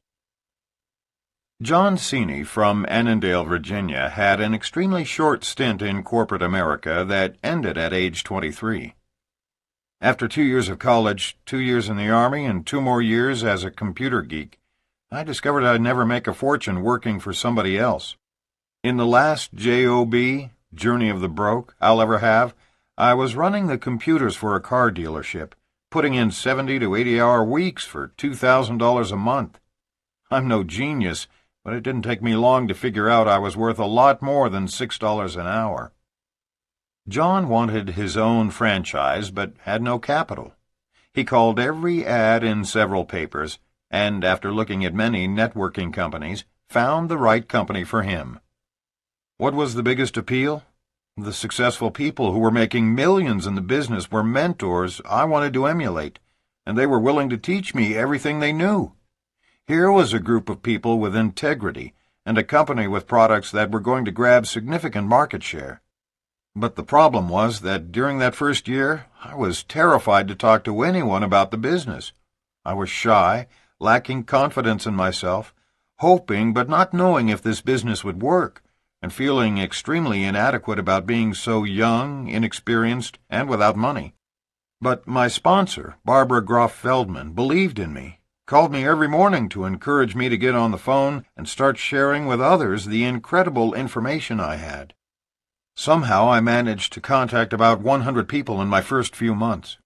John Cini from Annandale, Virginia, had an extremely short stint in corporate America that ended at age 23. After 2 years of college, 2 years in the Army, and 2 more years as a computer geek, I discovered I'd never make a fortune working for somebody else. In the last JOB, Journey of the Broke, I'll ever have, I was running the computers for a car dealership, putting in 70 to 80-hour weeks for $2,000 a month. I'm no genius, but it didn't take me long to figure out I was worth a lot more than $6 an hour. John wanted his own franchise, but had no capital. He called every ad in several papers, and after looking at many networking companies, found the right company for him. What was the biggest appeal? The successful people who were making millions in the business were mentors I wanted to emulate, and they were willing to teach me everything they knew. Here was a group of people with integrity and a company with products that were going to grab significant market share. But the problem was that during that first year, I was terrified to talk to anyone about the business. I was shy, lacking confidence in myself, hoping but not knowing if this business would work, and feeling extremely inadequate about being so young, inexperienced, and without money. But my sponsor, Barbara Groff-Feldman, believed in me, called me every morning to encourage me to get on the phone and start sharing with others the incredible information I had. Somehow I managed to contact about 100 people in my first few months.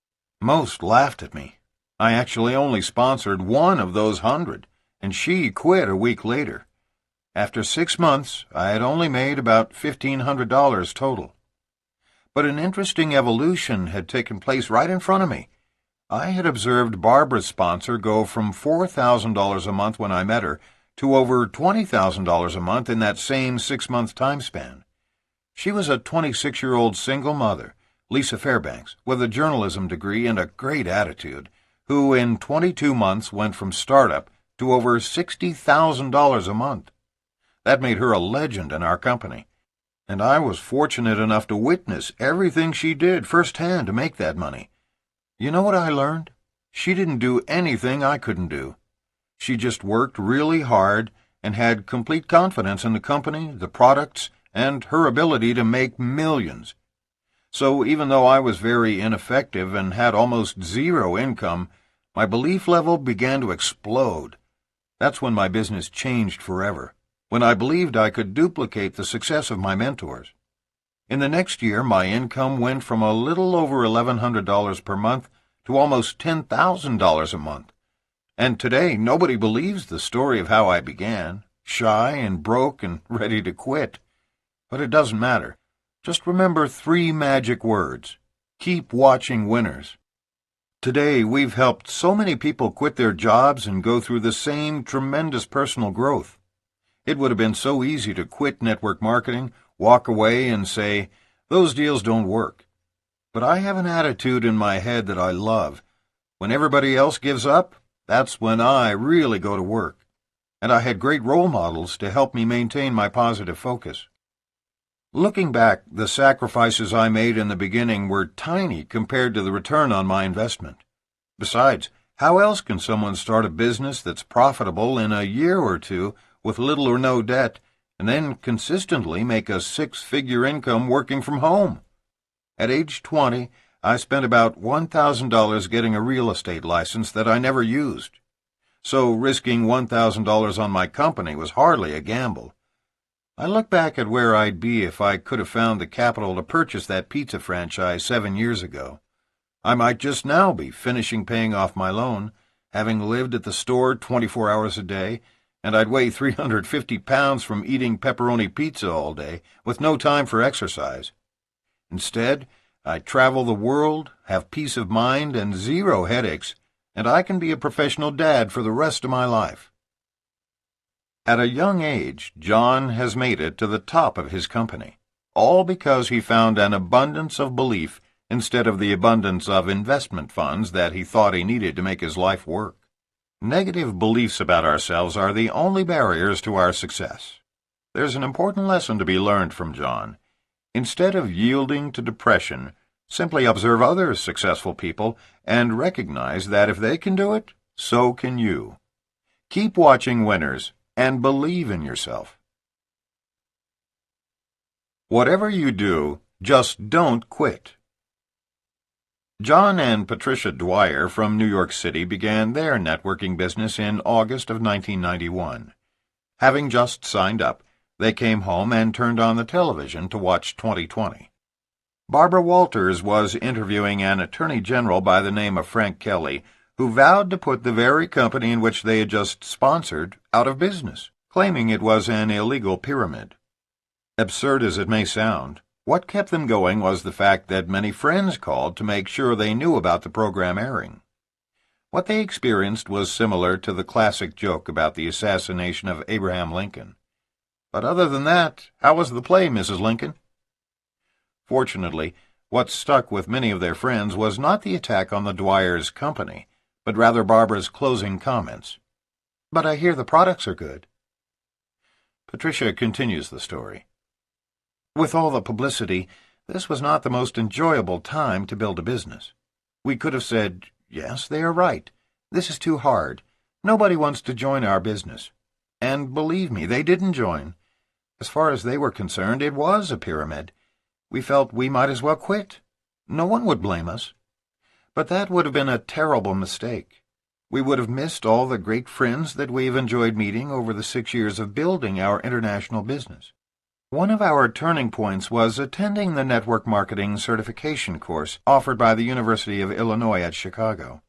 Most laughed at me. I actually only sponsored one of those 100, and she quit a week later. After 6 months, I had only made about $1,500 total. But an interesting evolution had taken place right in front of me. I had observed Barbara's sponsor go from $4,000 a month when I met her to over $20,000 a month in that same 6-month time span. She was a 26-year-old single mother, Lisa Fairbanks, with a journalism degree and a great attitude, who in 22 months went from startup to over $60,000 a month. That made her a legend in our company, and I was fortunate enough to witness everything she did firsthand to make that money. You know what I learned? She didn't do anything I couldn't do. She just worked really hard and had complete confidence in the company, the products, and her ability to make millions. So even though I was very ineffective and had almost zero income, my belief level began to explode. That's when my business changed forever, when I believed I could duplicate the success of my mentors. In the next year, my income went from a little over $1,100 per month to almost $10,000 a month. And today, nobody believes the story of how I began, shy and broke and ready to quit. But it doesn't matter. Just remember 3 magic words. Keep watching winners. Today, we've helped so many people quit their jobs and go through the same tremendous personal growth. It would have been so easy to quit network marketing, walk away, and say, "Those deals don't work." But I have an attitude in my head that I love. When everybody else gives up, that's when I really go to work. And I had great role models to help me maintain my positive focus. Looking back, the sacrifices I made in the beginning were tiny compared to the return on my investment. Besides, how else can someone start a business that's profitable in a year or two with little or no debt, and then consistently make a 6-figure income working from home? At age 20, I spent about $1,000 getting a real estate license that I never used. So risking $1,000 on my company was hardly a gamble. I look back at where I'd be if I could have found the capital to purchase that pizza franchise 7 years ago. I might just now be finishing paying off my loan, having lived at the store 24 hours a day, and I'd weigh 350 pounds from eating pepperoni pizza all day, with no time for exercise. Instead, I travel the world, have peace of mind and 0 headaches, and I can be a professional dad for the rest of my life. At a young age, John has made it to the top of his company, all because he found an abundance of belief instead of the abundance of investment funds that he thought he needed to make his life work. Negative beliefs about ourselves are the only barriers to our success. There's an important lesson to be learned from John. Instead of yielding to depression, simply observe other successful people and recognize that if they can do it, so can you. Keep watching winners and believe in yourself. Whatever you do, just don't quit. John and Patricia Dwyer from New York City began their networking business in August of 1991. Having just signed up, they came home and turned on the television to watch 2020. Barbara Walters was interviewing an attorney general by the name of Frank Kelly, who vowed to put the very company in which they had just sponsored out of business, claiming it was an illegal pyramid. Absurd as it may sound, what kept them going was the fact that many friends called to make sure they knew about the program airing. What they experienced was similar to the classic joke about the assassination of Abraham Lincoln. But other than that, how was the play, Mrs. Lincoln? Fortunately, what stuck with many of their friends was not the attack on the Dwyers' company, but rather Barbara's closing comments. "But I hear the products are good." Patricia continues the story. "With all the publicity, this was not the most enjoyable time to build a business. We could have said, 'Yes, they are right. This is too hard. Nobody wants to join our business.' And believe me, they didn't join. As far as they were concerned, it was a pyramid. We felt we might as well quit. No one would blame us. But that would have been a terrible mistake. We would have missed all the great friends that we've enjoyed meeting over the 6 years of building our international business. One of our turning points was attending the network marketing certification course offered by the University of Illinois at Chicago.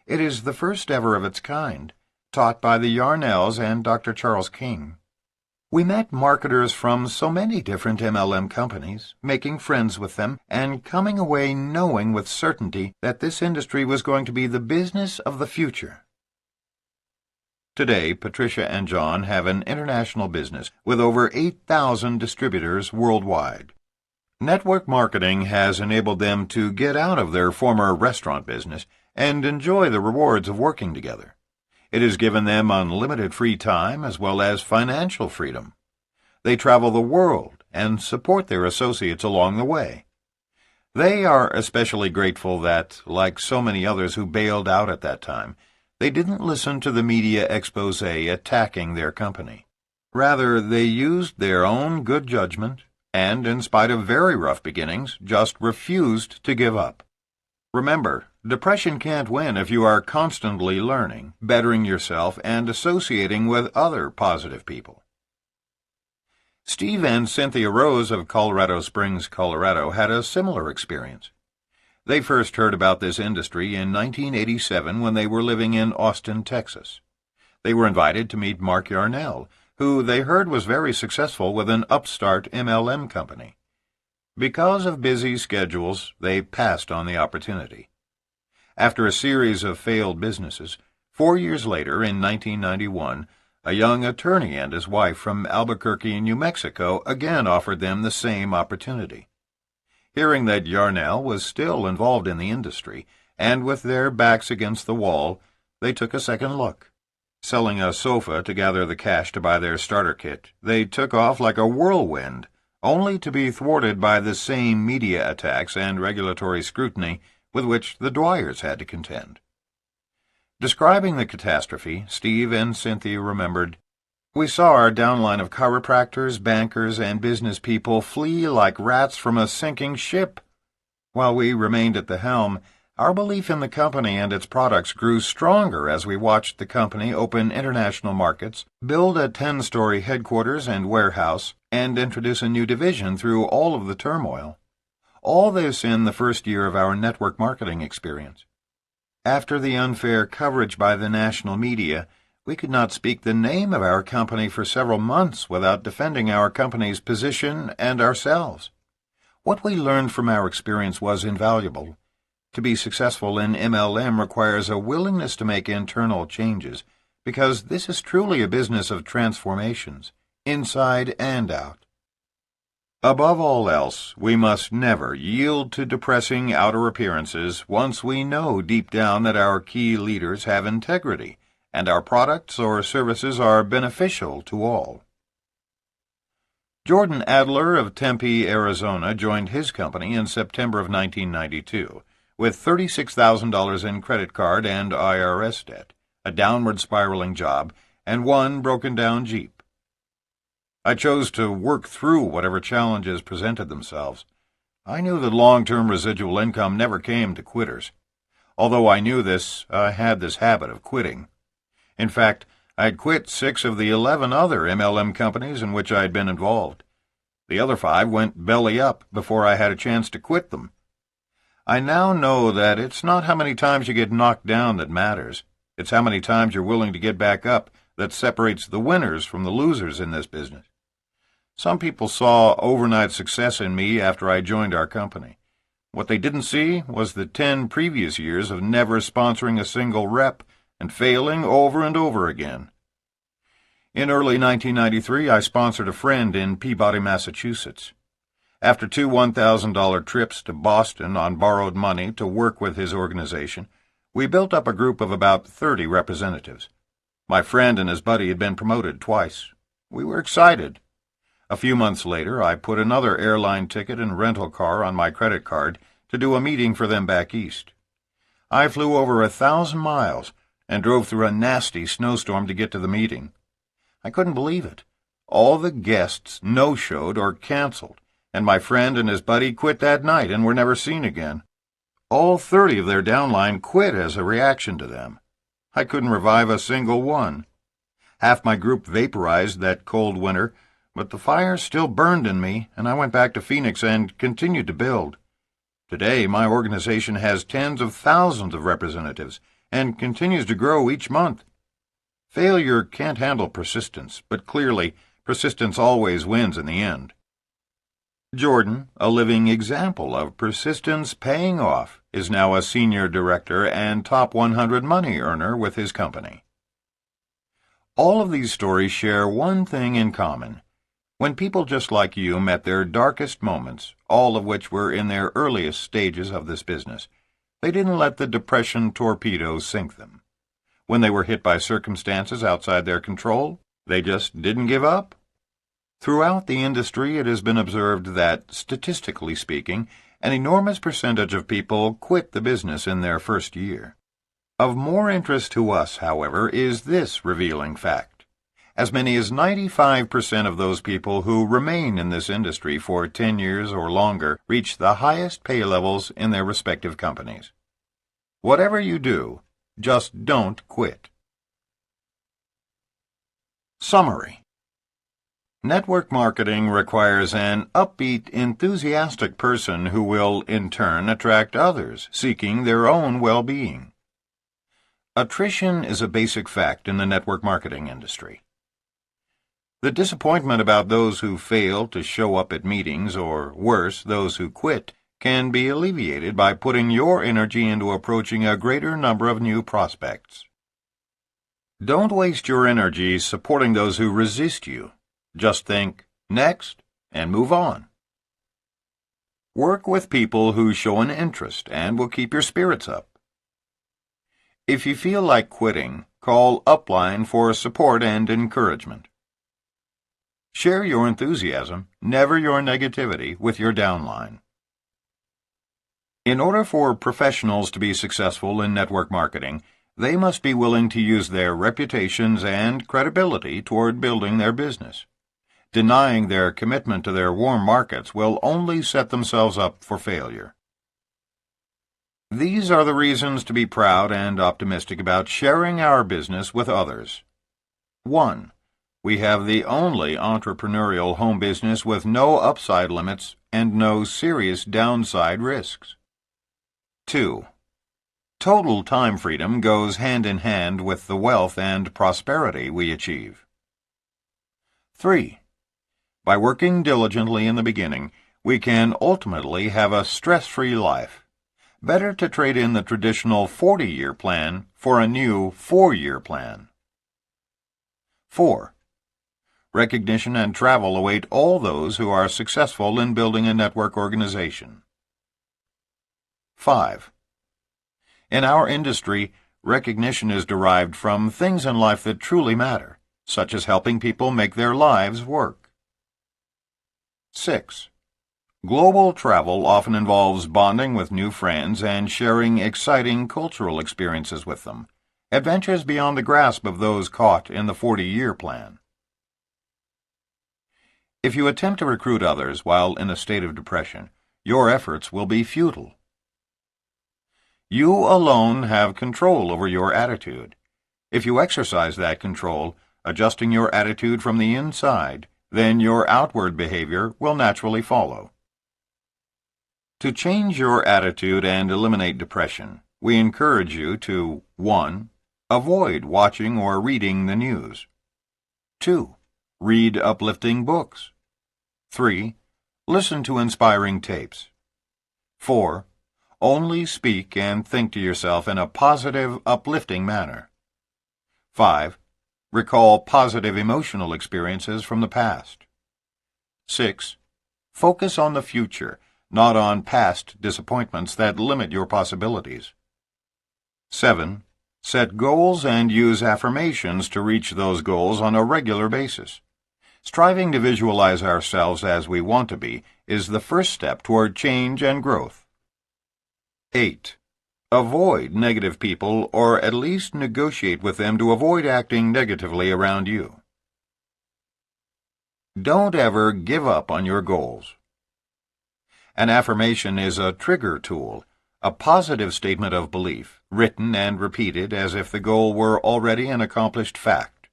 It is the first ever of its kind, taught by the Yarnells and Dr. Charles King. We met marketers from so many different MLM companies, making friends with them, and coming away knowing with certainty that this industry was going to be the business of the future. Today, Patricia and John have an international business with over 8,000 distributors worldwide. Network marketing has enabled them to get out of their former restaurant business and enjoy the rewards of working together. It has given them unlimited free time as well as financial freedom. They travel the world and support their associates along the way. They are especially grateful that, like so many others who bailed out at that time, they didn't listen to the media expose attacking their company. Rather, they used their own good judgment and, in spite of very rough beginnings, just refused to give up. Remember, depression can't win if you are constantly learning, bettering yourself, and associating with other positive people. Steve and Cynthia Rose of Colorado Springs, Colorado, had a similar experience. They first heard about this industry in 1987 when they were living in Austin, Texas. They were invited to meet Mark Yarnell, who they heard was very successful with an upstart MLM company. Because of busy schedules, they passed on the opportunity. After a series of failed businesses, 4 years later, in 1991, a young attorney and his wife from Albuquerque, New Mexico, again offered them the same opportunity. Hearing that Yarnell was still involved in the industry, and with their backs against the wall, they took a second look. Selling a sofa to gather the cash to buy their starter kit, they took off like a whirlwind, only to be thwarted by the same media attacks and regulatory scrutiny with which the Dwyers had to contend. Describing the catastrophe, Steve and Cynthia remembered, "We saw our downline of chiropractors, bankers, and business people flee like rats from a sinking ship. While we remained at the helm, our belief in the company and its products grew stronger as we watched the company open international markets, build a 10-story headquarters and warehouse, and introduce a new division through all of the turmoil. All this in the first year of our network marketing experience. After the unfair coverage by the national media, we could not speak the name of our company for several months without defending our company's position and ourselves. What we learned from our experience was invaluable. To be successful in MLM requires a willingness to make internal changes, because this is truly a business of transformations, inside and out. Above all else, we must never yield to depressing outer appearances once we know deep down that our key leaders have integrity, and our products or services are beneficial to all." Jordan Adler of Tempe, Arizona, joined his company in September of 1992, with $36,000 in credit card and IRS debt, a downward spiraling job, and one broken-down Jeep. "I chose to work through whatever challenges presented themselves. I knew that long-term residual income never came to quitters. Although I knew this, I had this habit of quitting. In fact, I'd quit 6 of the 11 other MLM companies in which I had been involved. The other 5 went belly up before I had a chance to quit them. I now know that it's not how many times you get knocked down that matters. It's how many times you're willing to get back up that separates the winners from the losers in this business. Some people saw overnight success in me after I joined our company. What they didn't see was the 10 previous years of never sponsoring a single rep and failing over and over again. In early 1993, I sponsored a friend in Peabody, Massachusetts. After 2 $1,000 trips to Boston on borrowed money to work with his organization, we built up a group of about 30 representatives. My friend and his buddy had been promoted twice. We were excited. A few months later, I put another airline ticket and rental car on my credit card to do a meeting for them back east. I flew over 1,000 miles and drove through a nasty snowstorm to get to the meeting. I couldn't believe it. All the guests no-showed or canceled, and my friend and his buddy quit that night and were never seen again. All 30 of their downline quit as a reaction to them. I couldn't revive a single one. Half my group vaporized that cold winter, but the fire still burned in me, and I went back to Phoenix and continued to build. Today, my organization has tens of thousands of representatives and continues to grow each month. Failure can't handle persistence, but clearly, persistence always wins in the end. Jordan, a living example of persistence paying off, is now a senior director and top 100 money earner with his company. All of these stories share one thing in common. When people just like you met their darkest moments, all of which were in their earliest stages of this business, they didn't let the depression torpedo sink them. When they were hit by circumstances outside their control, they just didn't give up. Throughout the industry, it has been observed that, statistically speaking, an enormous percentage of people quit the business in their first year. Of more interest to us, however, is this revealing fact. As many as 95% of those people who remain in this industry for 10 years or longer reach the highest pay levels in their respective companies. Whatever you do, just don't quit. Summary. Network marketing requires an upbeat, enthusiastic person who will, in turn, attract others seeking their own well-being. Attrition is a basic fact in the network marketing industry. The disappointment about those who fail to show up at meetings, or worse, those who quit, can be alleviated by putting your energy into approaching a greater number of new prospects. Don't waste your energy supporting those who resist you. Just think, next, and move on. Work with people who show an interest and will keep your spirits up. If you feel like quitting, call Upline for support and encouragement. Share your enthusiasm, never your negativity, with your downline. In order for professionals to be successful in network marketing, they must be willing to use their reputations and credibility toward building their business. Denying their commitment to their warm markets will only set themselves up for failure. These are the reasons to be proud and optimistic about sharing our business with others. 1. We have the only entrepreneurial home business with no upside limits and no serious downside risks. 2. Total time freedom goes hand in hand with the wealth and prosperity we achieve. 3. By working diligently in the beginning, we can ultimately have a stress-free life. Better to trade in the traditional 40-year plan for a new 4-year plan. 4. Recognition and travel await all those who are successful in building a network organization. 5. In our industry, recognition is derived from things in life that truly matter, such as helping people make their lives work. 6. Global travel often involves bonding with new friends and sharing exciting cultural experiences with them, adventures beyond the grasp of those caught in the 40-year plan. If you attempt to recruit others while in a state of depression, your efforts will be futile. You alone have control over your attitude. If you exercise that control, adjusting your attitude from the inside, then your outward behavior will naturally follow. To change your attitude and eliminate depression, we encourage you to 1. Avoid watching or reading the news. 2. Read uplifting books. 3. Listen to inspiring tapes. 4. Only speak and think to yourself in a positive, uplifting manner. 5. Recall positive emotional experiences from the past. 6. Focus on the future, not on past disappointments that limit your possibilities. 7. Set goals and use affirmations to reach those goals on a regular basis. Striving to visualize ourselves as we want to be is the first step toward change and growth. 8. Avoid negative people, or at least negotiate with them to avoid acting negatively around you. Don't ever give up on your goals. An affirmation is a trigger tool, a positive statement of belief, written and repeated as if the goal were already an accomplished fact.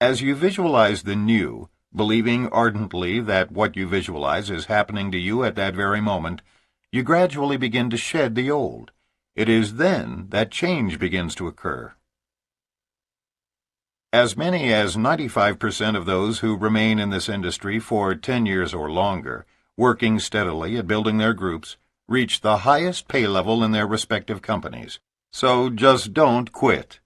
As you visualize the new, believing ardently that what you visualize is happening to you at that very moment, you gradually begin to shed the old. It is then that change begins to occur. As many as 95% of those who remain in this industry for 10 years or longer, working steadily at building their groups, reach the highest pay level in their respective companies. So just don't quit.